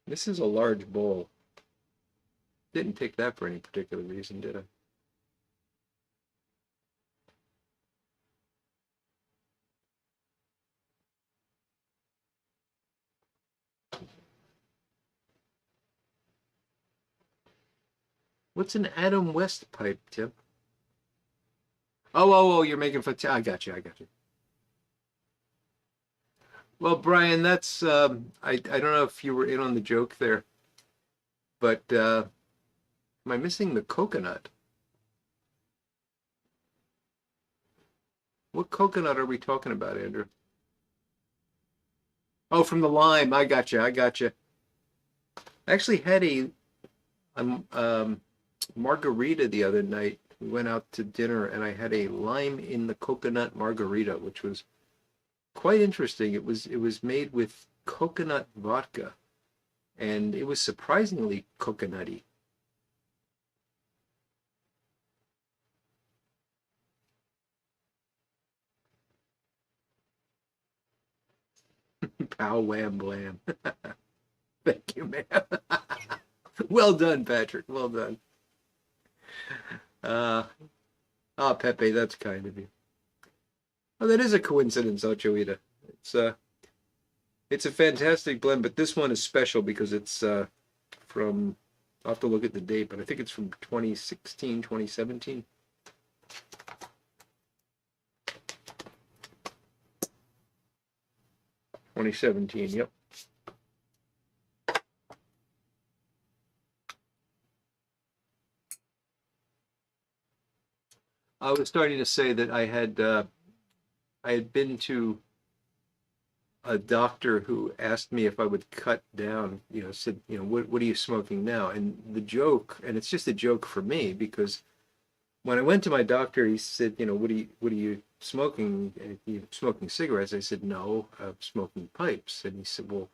This is a large bowl. Didn't pick that for any particular reason, did I? What's an Adam West pipe, Tim? Oh, you're making fun. I got you. I got you. Well, Brian, that's I don't know if you were in on the joke there, but am I missing the coconut? What coconut are we talking about, Andrew? Oh, from the lime. I got you. I got you. I actually had a margarita the other night. We went out to dinner and I had a lime in the coconut margarita, which was quite interesting. It was made with coconut vodka, and it was surprisingly coconutty. Pow wham blam. Thank you, man. Well done, Patrick. Well done. Uh, Pepe, that's kind of you. Oh, that is a coincidence, Ochoita. It's uh, it's a fantastic blend, but this one is special because it's from. I'll have to look at the date, but I think it's from 2016, 2017. 2017, yep. I was starting to say that I had been to a doctor who asked me if I would cut down, said, what are you smoking now? And the joke, and it's just a joke for me because when I went to my doctor, he said, what are you smoking? Are you smoking cigarettes? I said, no, I'm smoking pipes. And he said, well,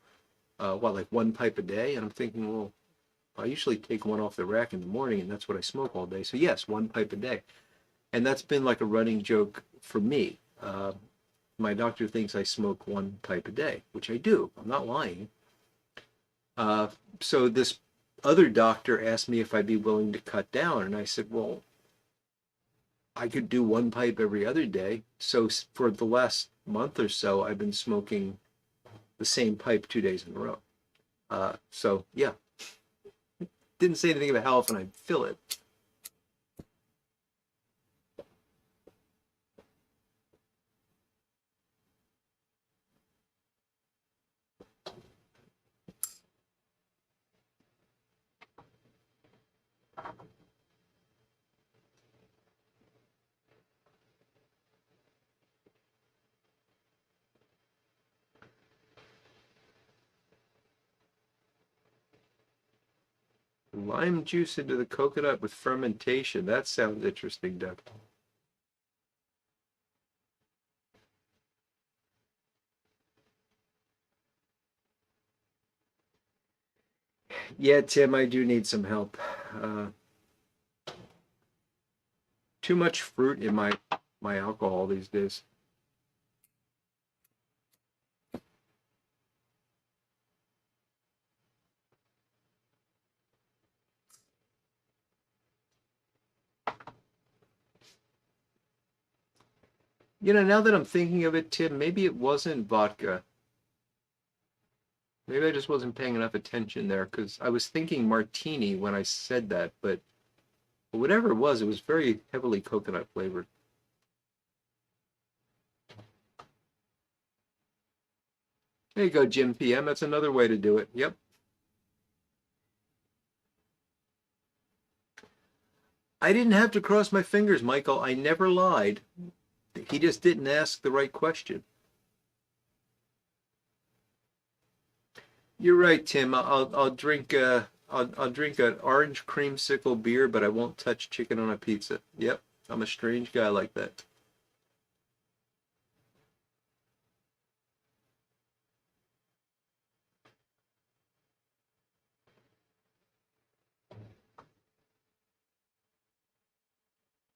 what, like one pipe a day? And I'm thinking, well, I usually take one off the rack in the morning, and that's what I smoke all day. So yes, one pipe a day. And that's been like a running joke for me. My doctor thinks I smoke one pipe a day, which I do. I'm not lying. So this other doctor asked me if I'd be willing to cut down, and I said, well, I could do one pipe every other day. So for the last month or so, I've been smoking the same pipe 2 days in a row. So yeah, didn't say anything about how often I'd fill it. Lime juice into the coconut with fermentation. That sounds interesting, Doug. Yeah, Tim, I do need some help. Uh, Too much fruit in my alcohol these days. Now that I'm thinking of it, Tim, maybe it wasn't vodka. Maybe I just wasn't paying enough attention there because I was thinking martini when I said that, but whatever it was very heavily coconut flavored. There you go, Jim PM. That's another way to do it. Yep. I didn't have to cross my fingers, Michael. I never lied. He just didn't ask the right question. You're right, Tim. I'll drink I'll drink an orange creamsicle beer, but I won't touch chicken on a pizza. Yep, I'm a strange guy like that.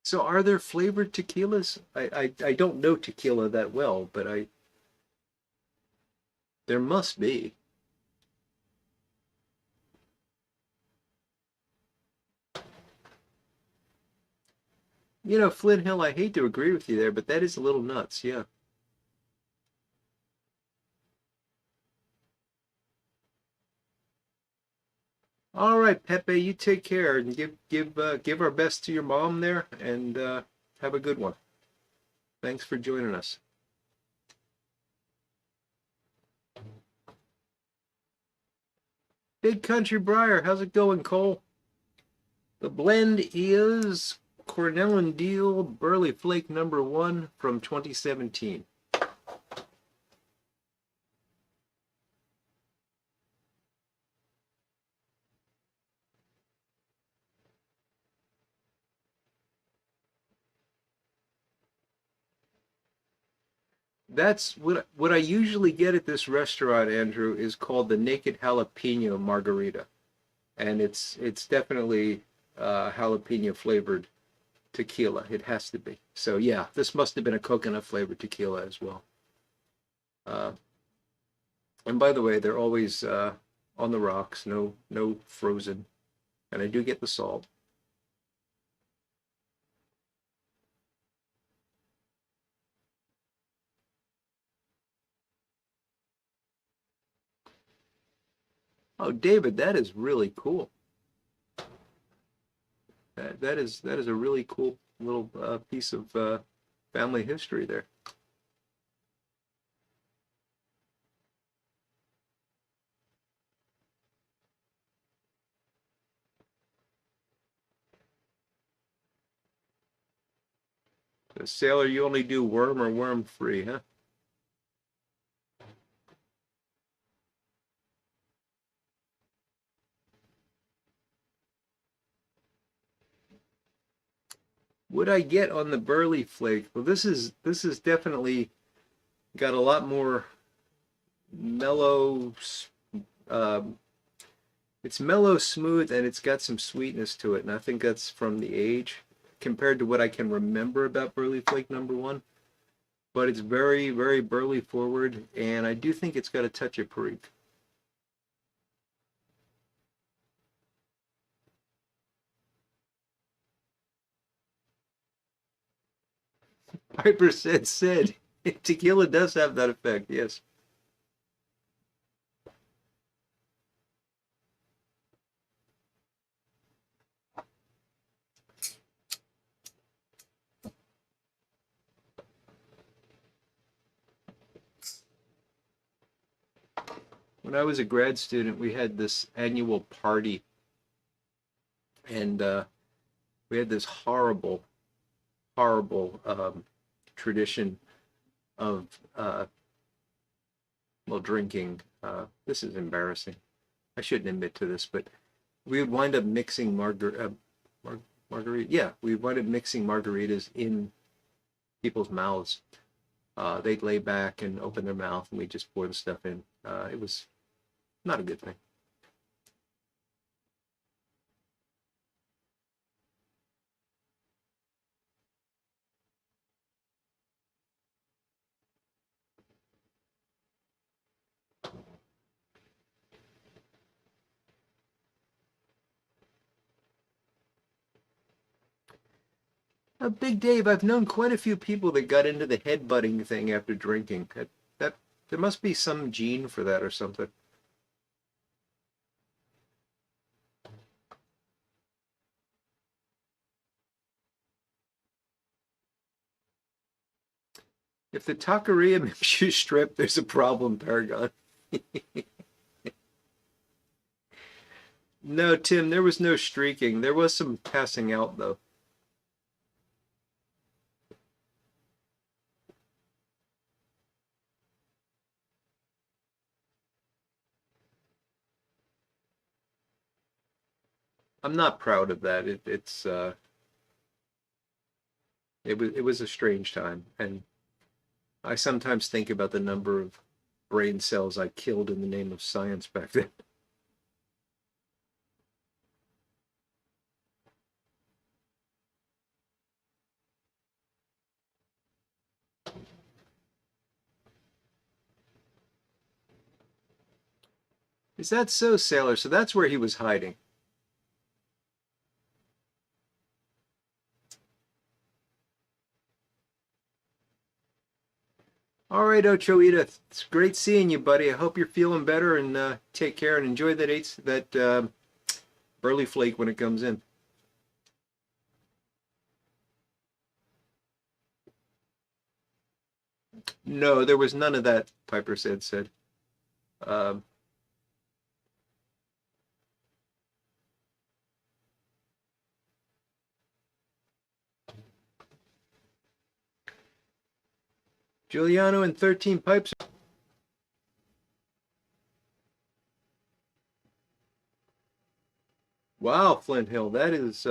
So are there flavored tequilas? I don't know tequila that well, but there must be. Flint Hill, I hate to agree with you there, but that is a little nuts, yeah. All right, Pepe, you take care and give our best to your mom there, and have a good one. Thanks for joining us. Big Country Briar, how's it going, Cole? The blend is Cornell and Deal Burley Flake #1 from 2017. That's what I usually get at this restaurant, Andrew, is called the naked jalapeno margarita, and it's definitely jalapeno flavored tequila. It has to be. So yeah, this must have been a coconut flavored tequila as well. Uh, and by the way, they're always on the rocks, no frozen, and I do get the salt. Oh, David, that is really cool. That is a really cool little piece of family history there. So, Sailor, you only do worm or worm free, huh? What I get on the burley flake? Well, this is definitely got a lot more mellow. Um, it's mellow, smooth, and it's got some sweetness to it, and I think that's from the age compared to what I can remember about burley flake number one. But it's very, very burley forward, and I do think it's got a touch of perique. Piper said tequila does have that effect, yes. When I was a grad student, we had this annual party, and we had this horrible, horrible tradition of well, drinking. This is embarrassing. I shouldn't admit to this, but we would wind up mixing margarita. Yeah, we would wind up mixing margaritas in people's mouths. They'd lay back and open their mouth, and we just pour the stuff in. It was not a good thing. Big Dave, I've known quite a few people that got into the headbutting thing after drinking. That there must be some gene for that or something. If the taqueria makes you strip, there's a problem, Paragon. No, Tim, there was no streaking. There was some passing out, though. I'm not proud of that. It was a strange time, and I sometimes think about the number of brain cells I killed in the name of science back then. Is that so, Sailor? So that's where he was hiding. All right, Ocho Edith. It's great seeing you, buddy. I hope you're feeling better and take care and enjoy that burley flake when it comes in. No, there was none of that, Piper said. Um, Giuliano and 13 Pipes. Wow, Flint Hill. That's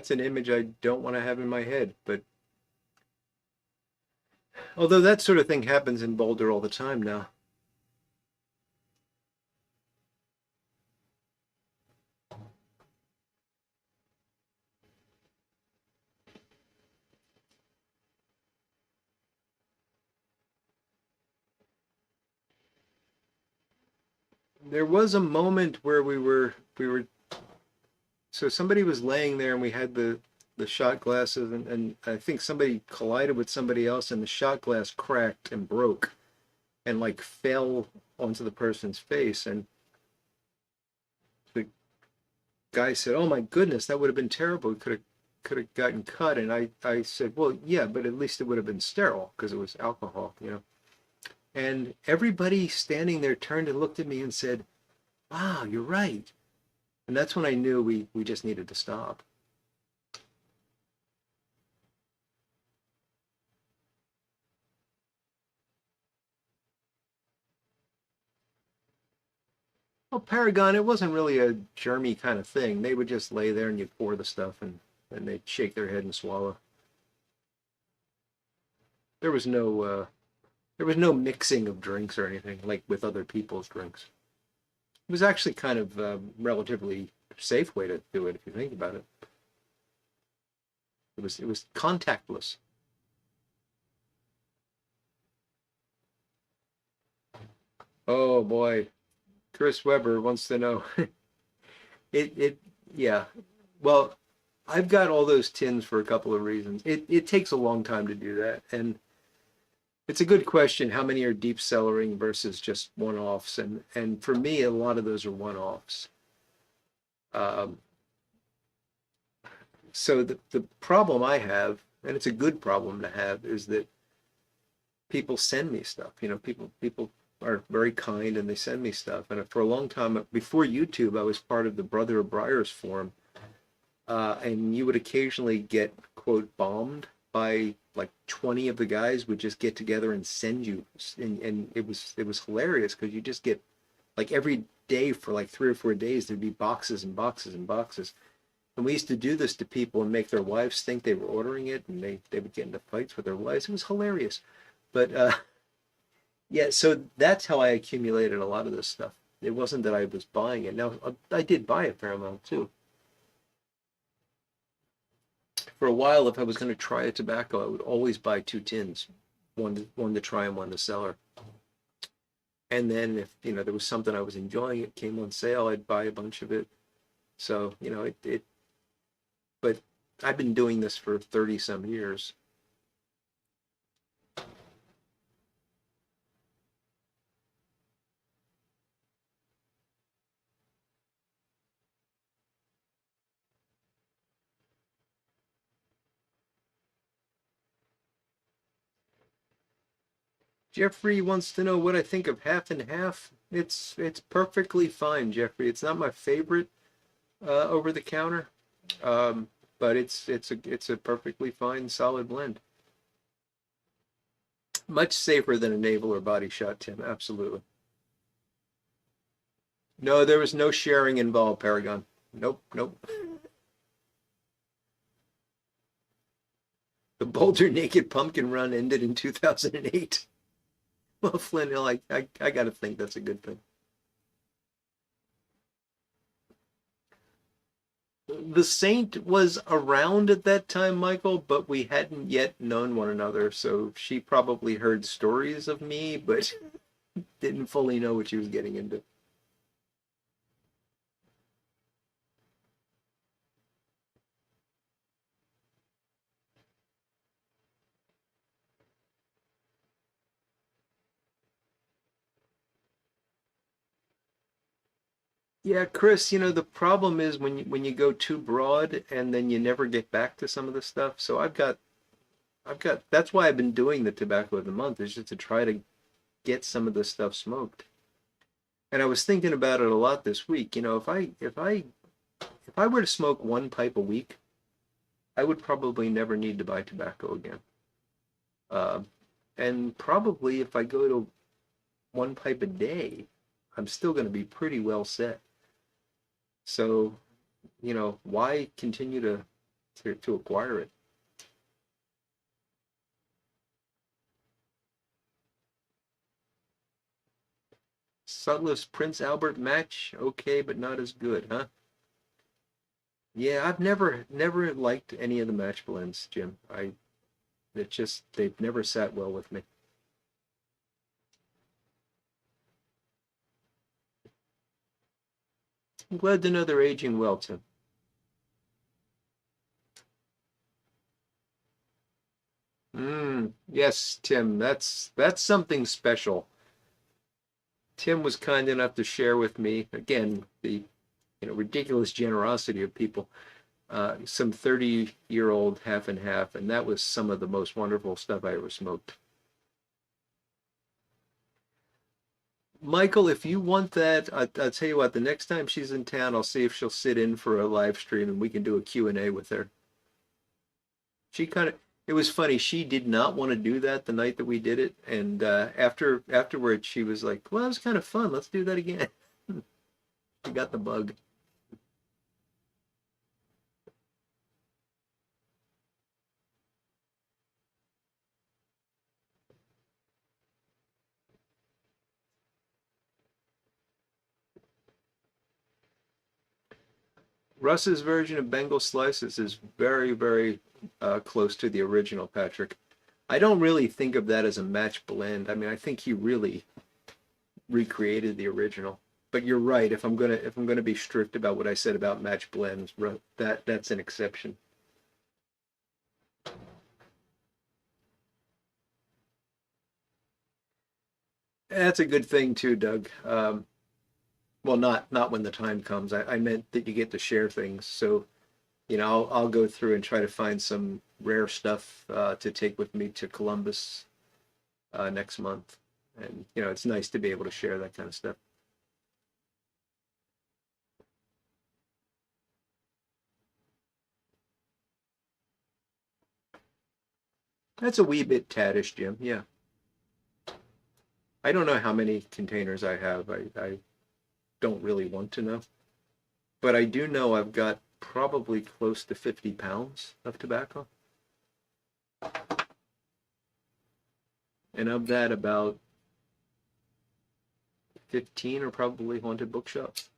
an image I don't want to have in my head, but Although that sort of thing happens in Boulder all the time now. There was a moment where we were so somebody was laying there and we had the shot glasses and I think somebody collided with somebody else and the shot glass cracked and broke and like fell onto the person's face and the guy said, "Oh my goodness, that would have been terrible. We could have gotten cut." And I said, "Well, yeah, but at least it would have been sterile because it was alcohol, you know." And everybody standing there turned and looked at me and said, "Wow, you're right." And that's when I knew we just needed to stop. Well, Paragon, it wasn't really a germy kind of thing. They would just lay there and you'd pour the stuff and they'd shake their head and swallow. There was no there was no mixing of drinks or anything like with other people's drinks. It was actually kind of a relatively safe way to do it if you think about it. It was contactless. Oh boy, Chris Webber wants to know. It yeah. Well, I've got all those tins for a couple of reasons. It takes a long time to do that, and it's a good question. How many are deep cellaring versus just one-offs? And for me, a lot of those are one-offs. Um, so the problem I have, and it's a good problem to have, is that people send me stuff. You know, people are very kind and they send me stuff. And for a long time before YouTube, I was part of the Brother of Briars forum, and you would occasionally get quote bombed by like 20 of the guys would just get together and send you, and it was hilarious because you just get like every day for like 3 or 4 days there'd be boxes and boxes and boxes. And we used to do this to people and make their wives think they were ordering it, and they would get into fights with their wives. It was hilarious. But yeah, so that's how I accumulated a lot of this stuff. It wasn't that I was buying it. Now, I did buy a fair amount too. For a while, if I was going to try a tobacco, I would always buy two tins, one to try and one to cellar. And then if there was something I was enjoying, it came on sale, I'd buy a bunch of it. So it. But I've been doing this for 30 some years. Jeffrey wants to know what I think of half and half. It's perfectly fine, Jeffrey. It's not my favorite over the counter, um, but it's a perfectly fine solid blend. Much safer than a navel or body shot, Tim. Absolutely. No, there was no sharing involved, Paragon. Nope, nope. The Boulder Naked Pumpkin Run ended in 2008. Well, Flint Hill, I got to think that's a good thing. The Saint was around at that time, Michael, but we hadn't yet known one another, so she probably heard stories of me, but didn't fully know what she was getting into. Yeah, Chris, the problem is when you go too broad and then you never get back to some of the stuff. So I've got that's why I've been doing the tobacco of the month is just to try to get some of this stuff smoked. And I was thinking about it a lot this week. If I were to smoke one pipe a week, I would probably never need to buy tobacco again. Uh, and probably if I go to one pipe a day, I'm still going to be pretty well set. So, why continue to acquire it? Subtlest Prince Albert match, okay, but not as good, huh? Yeah, I've never liked any of the match blends, Jim. They've never sat well with me. I'm glad to know they're aging well, Tim. Yes, Tim, that's something special. Tim was kind enough to share with me, again, the ridiculous generosity of people, some 30-year-old half and half, and that was some of the most wonderful stuff I ever smoked. Michael, if you want that, I'll tell you what, the next time she's in town, I'll see if she'll sit in for a live stream and we can do a Q&A with her. It was funny, she did not want to do that the night that we did it, and afterwards she was like, well, that was kind of fun, let's do that again. She got the bug. Russ's version of Bengal slices is very, very close to the original, Patrick. I don't really think of that as a match blend. I mean, I think he really recreated the original. But you're right. If I'm gonna be strict about what I said about match blends, that's an exception. That's a good thing too, Doug. Well, not when the time comes. I meant that you get to share things. So, I'll go through and try to find some rare stuff to take with me to Columbus next month. And, it's nice to be able to share that kind of stuff. That's a wee bit taddish, Jim. Yeah. I don't know how many containers I have. I don't really want to know. But I do know I've got probably close to 50 pounds of tobacco. And of that, about 15 are probably haunted bookshops.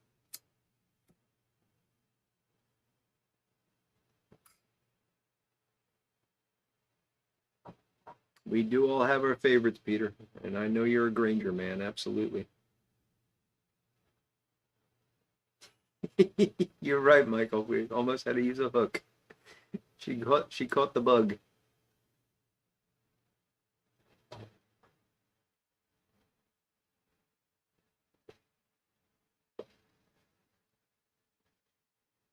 We do all have our favorites, Peter. And I know you're a Granger man, absolutely. You're right, Michael. We almost had to use a hook. She caught the bug.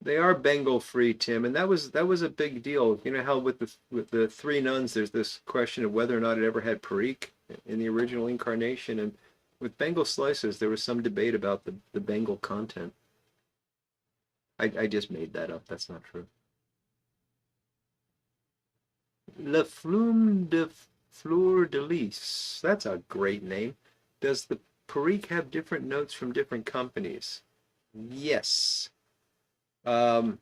They are Bengal free, Tim, and that was a big deal. You know how with the three nuns, there's this question of whether or not it ever had Parikh in the original incarnation, and with Bengal slices, there was some debate about the Bengal content. I just made that up. That's not true. Le Flume de Fleur de Lis. That's a great name. Does the Parikh have different notes from different companies? Yes. Um,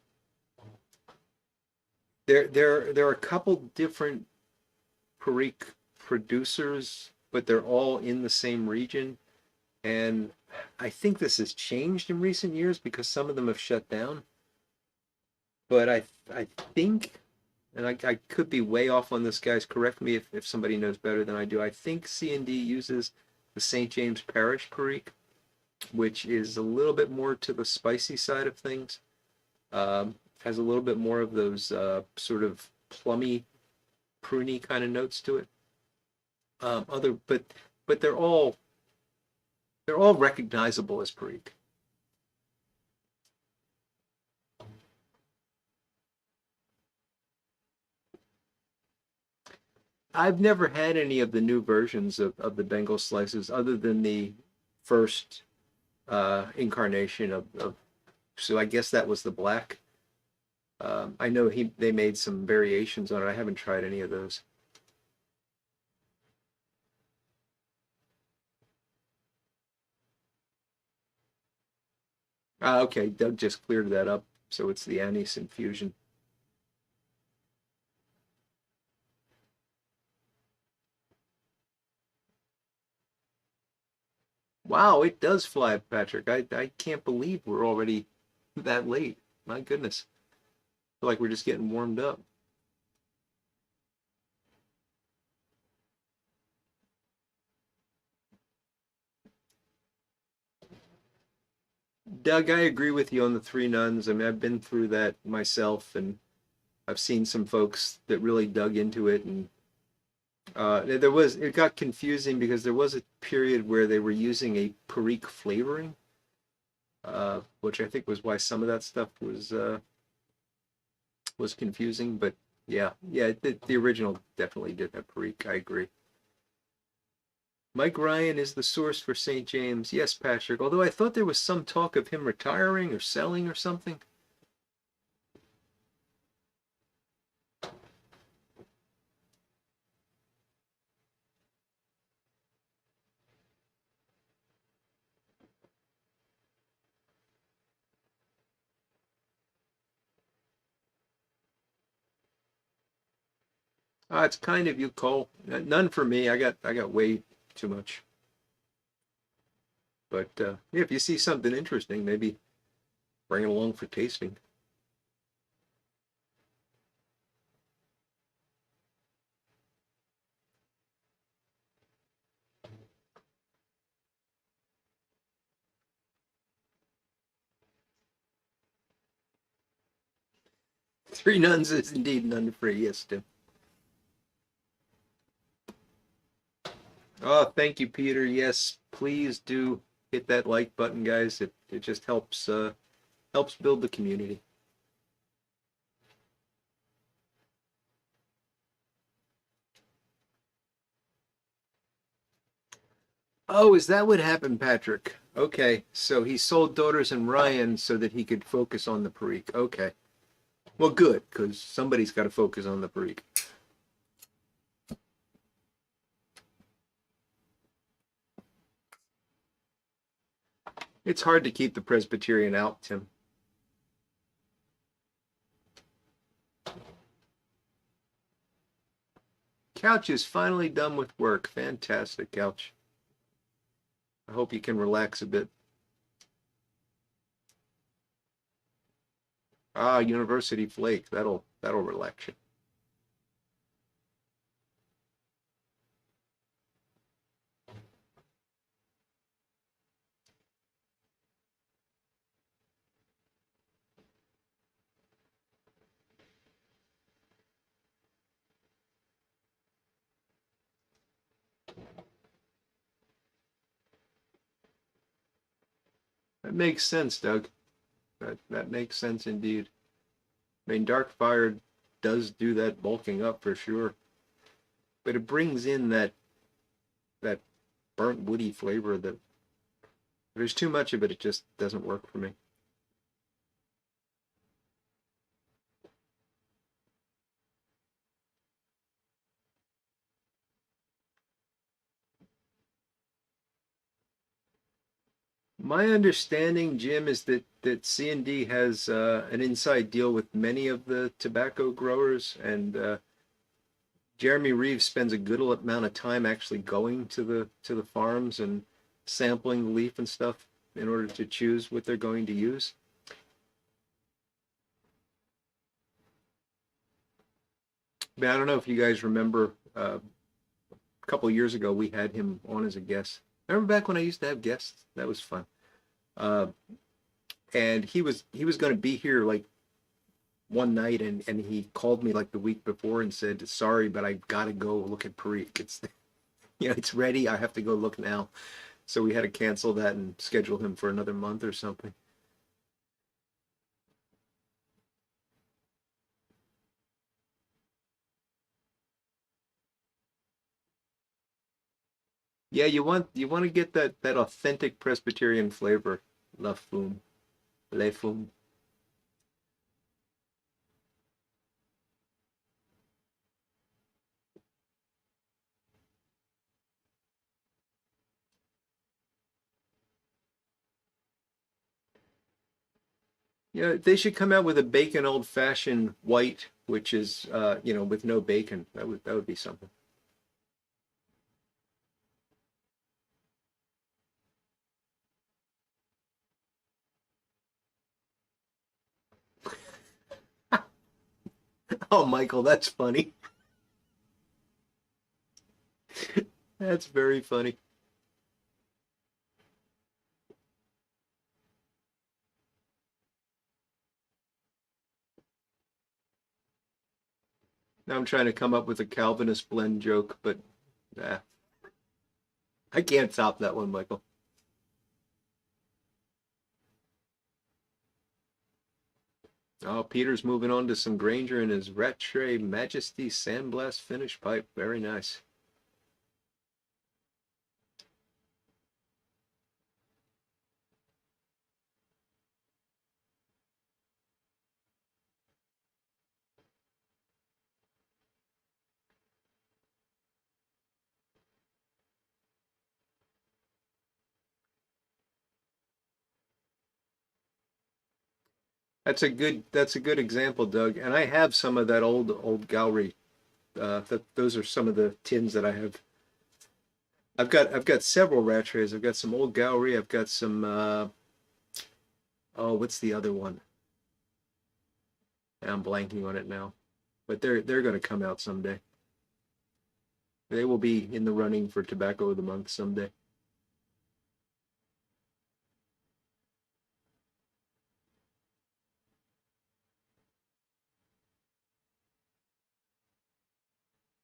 there are a couple different Parikh producers, but they're all in the same region. And I think this has changed in recent years because some of them have shut down. But I think, and I could be way off on this, guys. Correct me if somebody knows better than I do. I think C&D uses the St. James Parish Parikh, which is a little bit more to the spicy side of things. Has a little bit more of those sort of plummy, pruny kind of notes to it. But they're all recognizable as Parikh. I've never had any of the new versions of the Bengal slices other than the first incarnation of so I guess that was the black. I know they made some variations on it. I haven't tried any of those. Okay, Doug just cleared that up. So it's the anise infusion. Wow, it does fly, Patrick. I can't believe we're already that late. My goodness. I feel like we're just getting warmed up. Doug, I agree with you on the three nuns. I mean, I've been through that myself, and I've seen some folks that really dug into it, and it got confusing because there was a period where they were using a Perique flavoring, which I think was why some of that stuff was confusing. But yeah, the original definitely did have Perique. I agree. Mike Ryan is the source for St. James. Yes, Patrick. Although I thought there was some talk of him retiring or selling or something. It's kind of you, Cole. None for me. I got way too much. But yeah, if you see something interesting, maybe bring it along for tasting. Three nuns is indeed none free. Yes, Tim. Oh, thank you, Peter. Yes, please do hit that like button, guys. It just helps build the community. Oh, is that what happened, Patrick? Okay, so he sold Daughters and Ryan so that he could focus on the Perique. Okay. Well, good, because somebody's got to focus on the Perique. It's hard to keep the Presbyterian out, Tim. Couch is finally done with work. Fantastic, Couch. I hope you can relax a bit. Ah, University Flake. That'll relax you. That makes sense, Doug. That makes sense indeed. I mean, Dark Fire does do that bulking up for sure, but it brings in that burnt woody flavor that if there's too much of it, it just doesn't work for me. My understanding, Jim, is that C&D has an inside deal with many of the tobacco growers, and Jeremy Reeves spends a good amount of time actually going to the farms and sampling the leaf and stuff in order to choose what they're going to use. But I don't know if you guys remember a couple of years ago we had him on as a guest. Remember back when I used to have guests? That was fun. Uh, and he was going to be here like one night, and he called me like the week before and said, "Sorry, but I got to go look at Perique. It's it's ready. I have to go look now." So we had to cancel that and schedule him for another month or something. Yeah, you want to get that authentic Presbyterian flavor. La fume, le fume. Yeah, they should come out with a bacon old fashioned white, which is with no bacon. That would be something. Oh, Michael, that's funny. That's very funny. Now I'm trying to come up with a Calvinist blend joke, but nah, I can't top that one, Michael. Oh, Peter's moving on to some Granger and his Rattray Majesty Sandblast finish pipe. Very nice. That's a good example, Doug. And I have some of that old Gowrie. Those are some of the tins that I have. I've got several Rattrays. I've got some old Gowrie. I've got some oh, what's the other one? I'm blanking on it now. But they're going to come out someday. They will be in the running for Tobacco of the Month someday.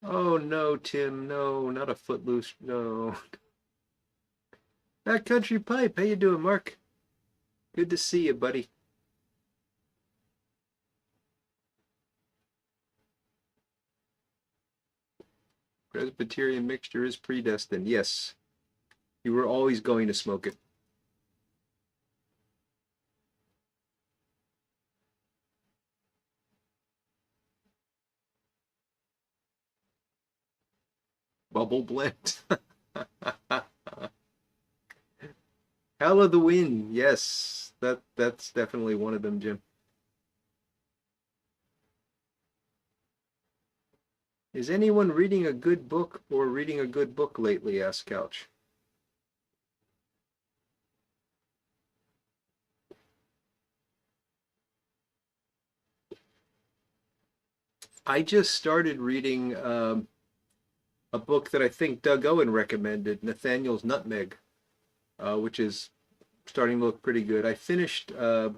Oh no, Tim, no, not a footloose, no. Backcountry Pipe, how you doing, Mark? Good to see you, buddy. Presbyterian mixture is predestined. Yes, you were always going to smoke it. Bubble blend. Hell of the Wind. Yes, that's definitely one of them, Jim. Is anyone reading a good book or reading a good book lately? Asked Couch. I just started reading a book that I think Doug Owen recommended, Nathaniel's Nutmeg, which is starting to look pretty good. I finished what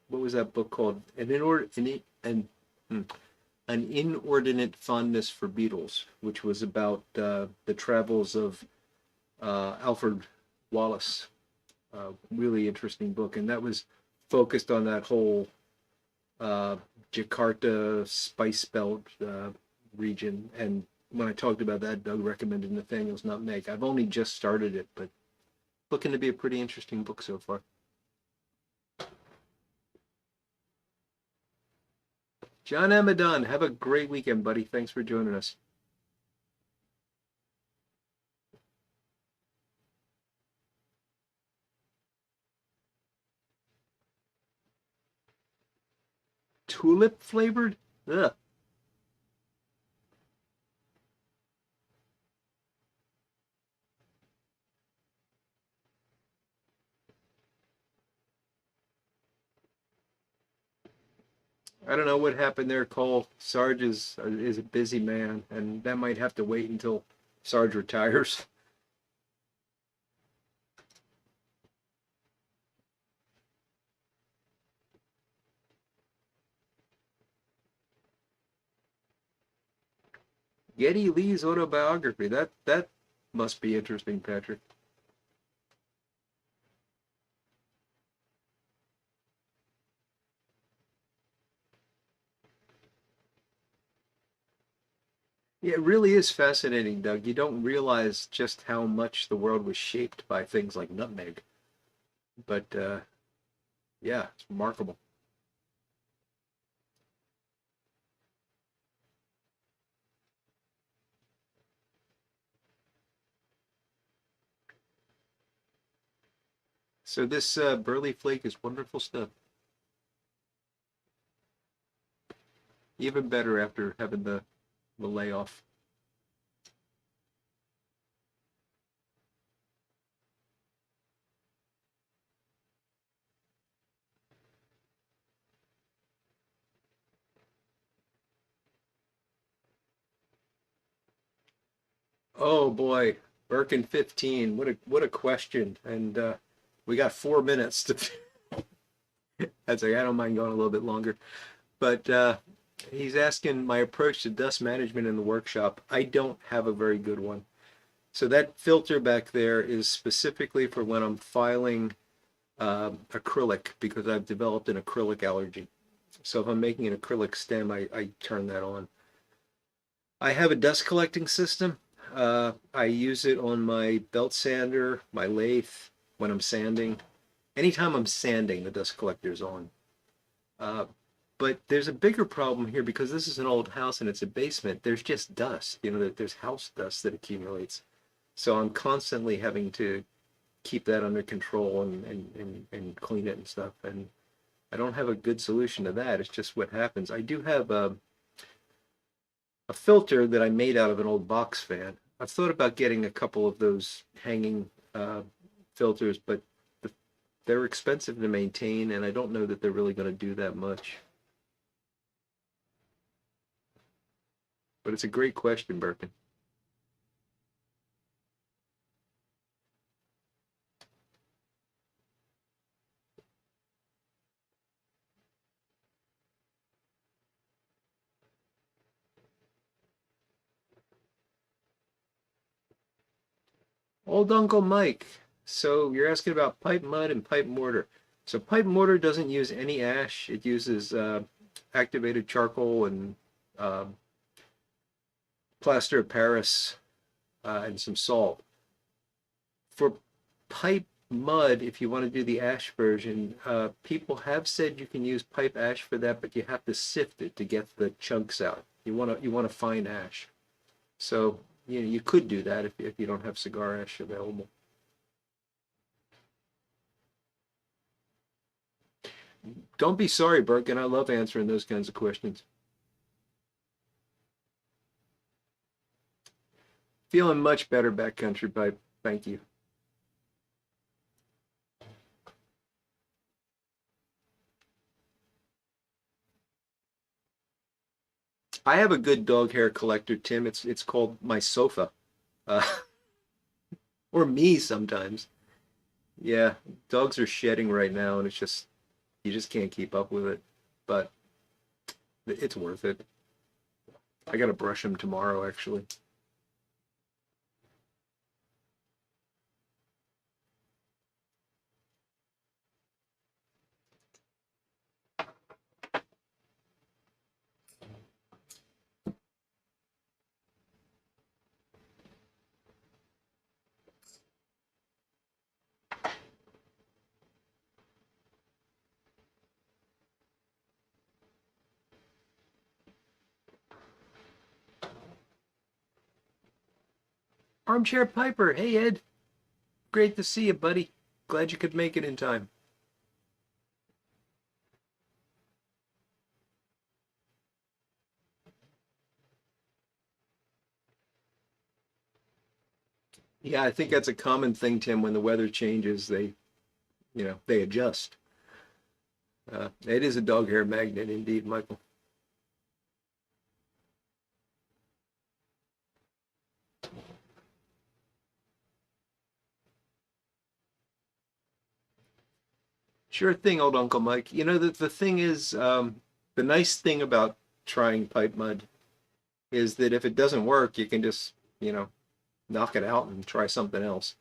was that book called? An Inordinate Fondness for Beetles, which was about the travels of Alfred Wallace. Really interesting book, and that was focused on that whole uh, Jakarta Spice Belt region. And when I talked about that, Doug recommended Nathaniel's Nutmeg. I've only just started it, but looking to be a pretty interesting book so far. John Amadon, have a great weekend, buddy. Thanks for joining us. Tulip flavored? Ugh. I don't know what happened there, Cole. Sarge is a busy man, and that might have to wait until Sarge retires. Geddy Lee's autobiography. That must be interesting, Patrick. Yeah, it really is fascinating, Doug. You don't realize just how much the world was shaped by things like nutmeg. But yeah, it's remarkable. So this Burley Flake is wonderful stuff. Even better after having the layoff. Oh boy, Birkin 15. What a question. And we got 4 minutes to. That's like I don't mind going a little bit longer, but he's asking my approach to dust management in the workshop. I don't have a very good one. So that filter back there is specifically for when I'm filing acrylic because I've developed an acrylic allergy. So if I'm making an acrylic stem, I turn that on. I have a dust collecting system. I use it on my belt sander, my lathe, when I'm sanding. Anytime I'm sanding, the dust collector is on. Uh, but there's a bigger problem here because this is an old house and it's a basement. There's just dust, there's house dust that accumulates. So I'm constantly having to keep that under control and clean it and stuff. And I don't have a good solution to that. It's just what happens. I do have a filter that I made out of an old box fan. I've thought about getting a couple of those hanging filters, but they're expensive to maintain, and I don't know that they're really going to do that much. But it's a great question, Birkin. Old Uncle Mike. So you're asking about pipe mud and pipe mortar. So pipe mortar doesn't use any ash. It uses activated charcoal and um, plaster of Paris and some salt. For pipe mud, if you want to do the ash version, people have said you can use pipe ash for that, but you have to sift it to get the chunks out. You want to find ash. So you could do that if you don't have cigar ash available. Don't be sorry, Birkin. I love answering those kinds of questions. Feeling much better, backcountry pipe. Thank you. I have a good dog hair collector, Tim. It's called my sofa, uh, or me sometimes. Yeah, dogs are shedding right now, and it's just you just can't keep up with it. But it's worth it. I gotta brush them tomorrow, actually. Armchair Piper. Hey, Ed. Great to see you, buddy. Glad you could make it in time. Yeah, I think that's a common thing, Tim. When the weather changes, they adjust. It is a dog hair magnet, indeed, Michael. Sure thing, old Uncle Mike. The thing is, the nice thing about trying pipe mud is that if it doesn't work, you can just, knock it out and try something else.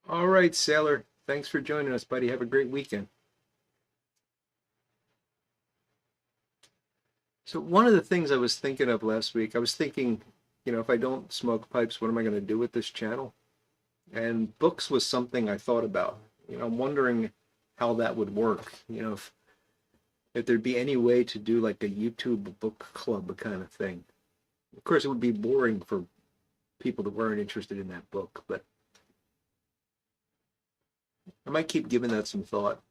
All right, Sailor. Thanks for joining us, buddy. Have a great weekend. So one of the things I was thinking of last week, I was thinking, if I don't smoke pipes, what am I going to do with this channel? And books was something I thought about. I'm wondering how that would work. If there'd be any way to do like a YouTube book club kind of thing. Of course, it would be boring for people that weren't interested in that book, but I might keep giving that some thought.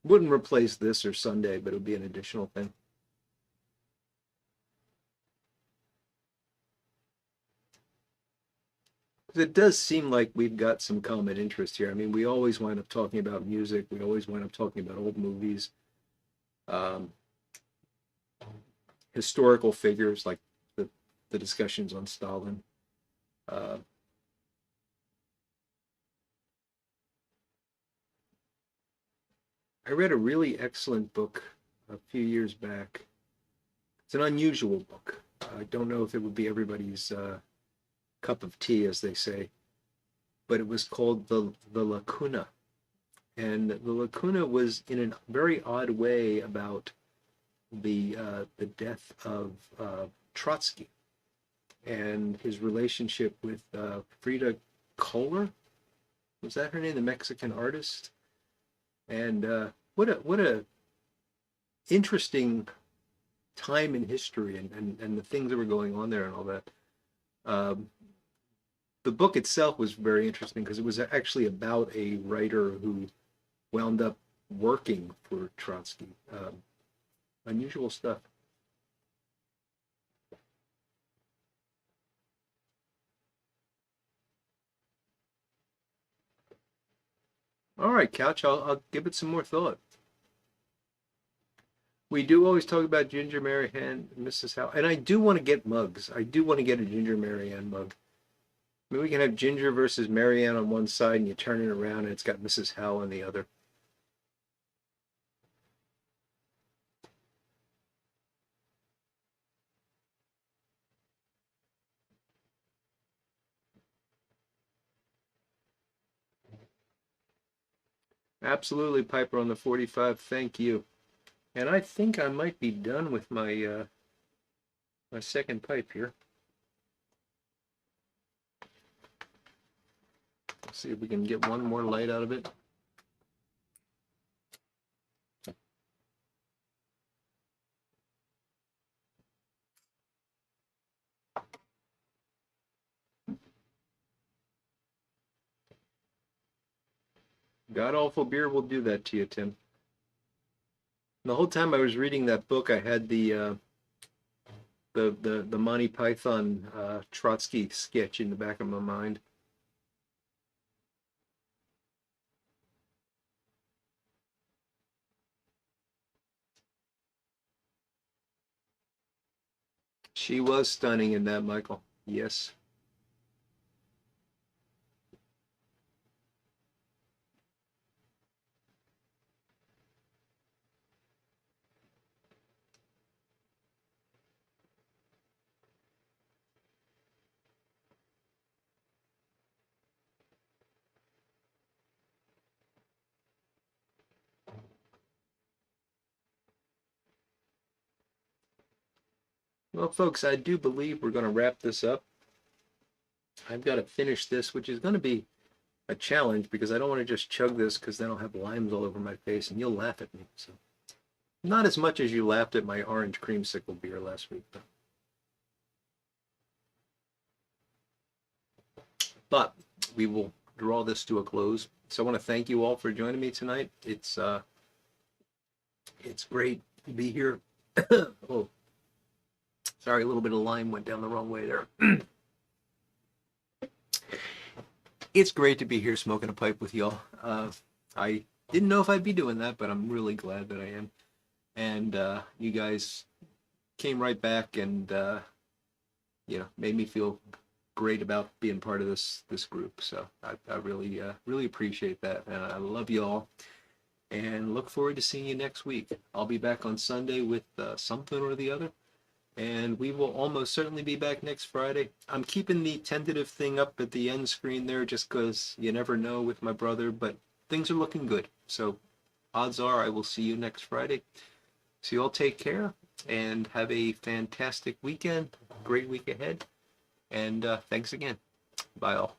Wouldn't replace this or Sunday, but it would be an additional thing. It does seem like we've got some common interest here. I mean, we always wind up talking about music. We always wind up talking about old movies, um, historical figures like the discussions on Stalin. Uh, I read a really excellent book a few years back. It's an unusual book. I don't know if it would be everybody's cup of tea, as they say, but it was called the Lacuna, and the Lacuna was in a very odd way about the death of Trotsky and his relationship with Frida Kahlo. Was that her name? The Mexican artist. And what a interesting time in history, and the things that were going on there and all that. The book itself was very interesting because it was actually about a writer who wound up working for Trotsky. Unusual stuff. All right, Couch, I'll give it some more thought. We do always talk about Ginger Mary Ann, Mrs. Howe, and I do want to get mugs. I do want to get a Ginger Mary Ann mug. Maybe we can have Ginger versus Mary Ann on one side, and you turn it around, and it's got Mrs. Howe on the other. Absolutely, Piper on the 45. Thank you. And I think I might be done with my my second pipe here. Let's see if we can get one more light out of it. God awful beer will do that to you, Tim. The whole time I was reading that book, I had the Monty Python Trotsky sketch in the back of my mind. She was stunning in that, Michael. Yes. Well, folks, I do believe we're going to wrap this up. I've got to finish this, which is going to be a challenge because I don't want to just chug this because then I'll have limes all over my face and you'll laugh at me. So, not as much as you laughed at my orange creamsicle beer last week, though. But we will draw this to a close. So I want to thank you all for joining me tonight. It's great to be here. Oh, sorry, a little bit of lime went down the wrong way there. It's great to be here smoking a pipe with y'all. I didn't know if I'd be doing that, but I'm really glad that I am. And you guys came right back and made me feel great about being part of this group. So I really really appreciate that, and I love y'all. And look forward to seeing you next week. I'll be back on Sunday with something or the other. And we will almost certainly be back next Friday. I'm keeping the tentative thing up at the end screen there just because you never know with my brother, but things are looking good. So odds are I will see you next Friday. So you all take care and have a fantastic weekend. Great week ahead. And thanks again. Bye all.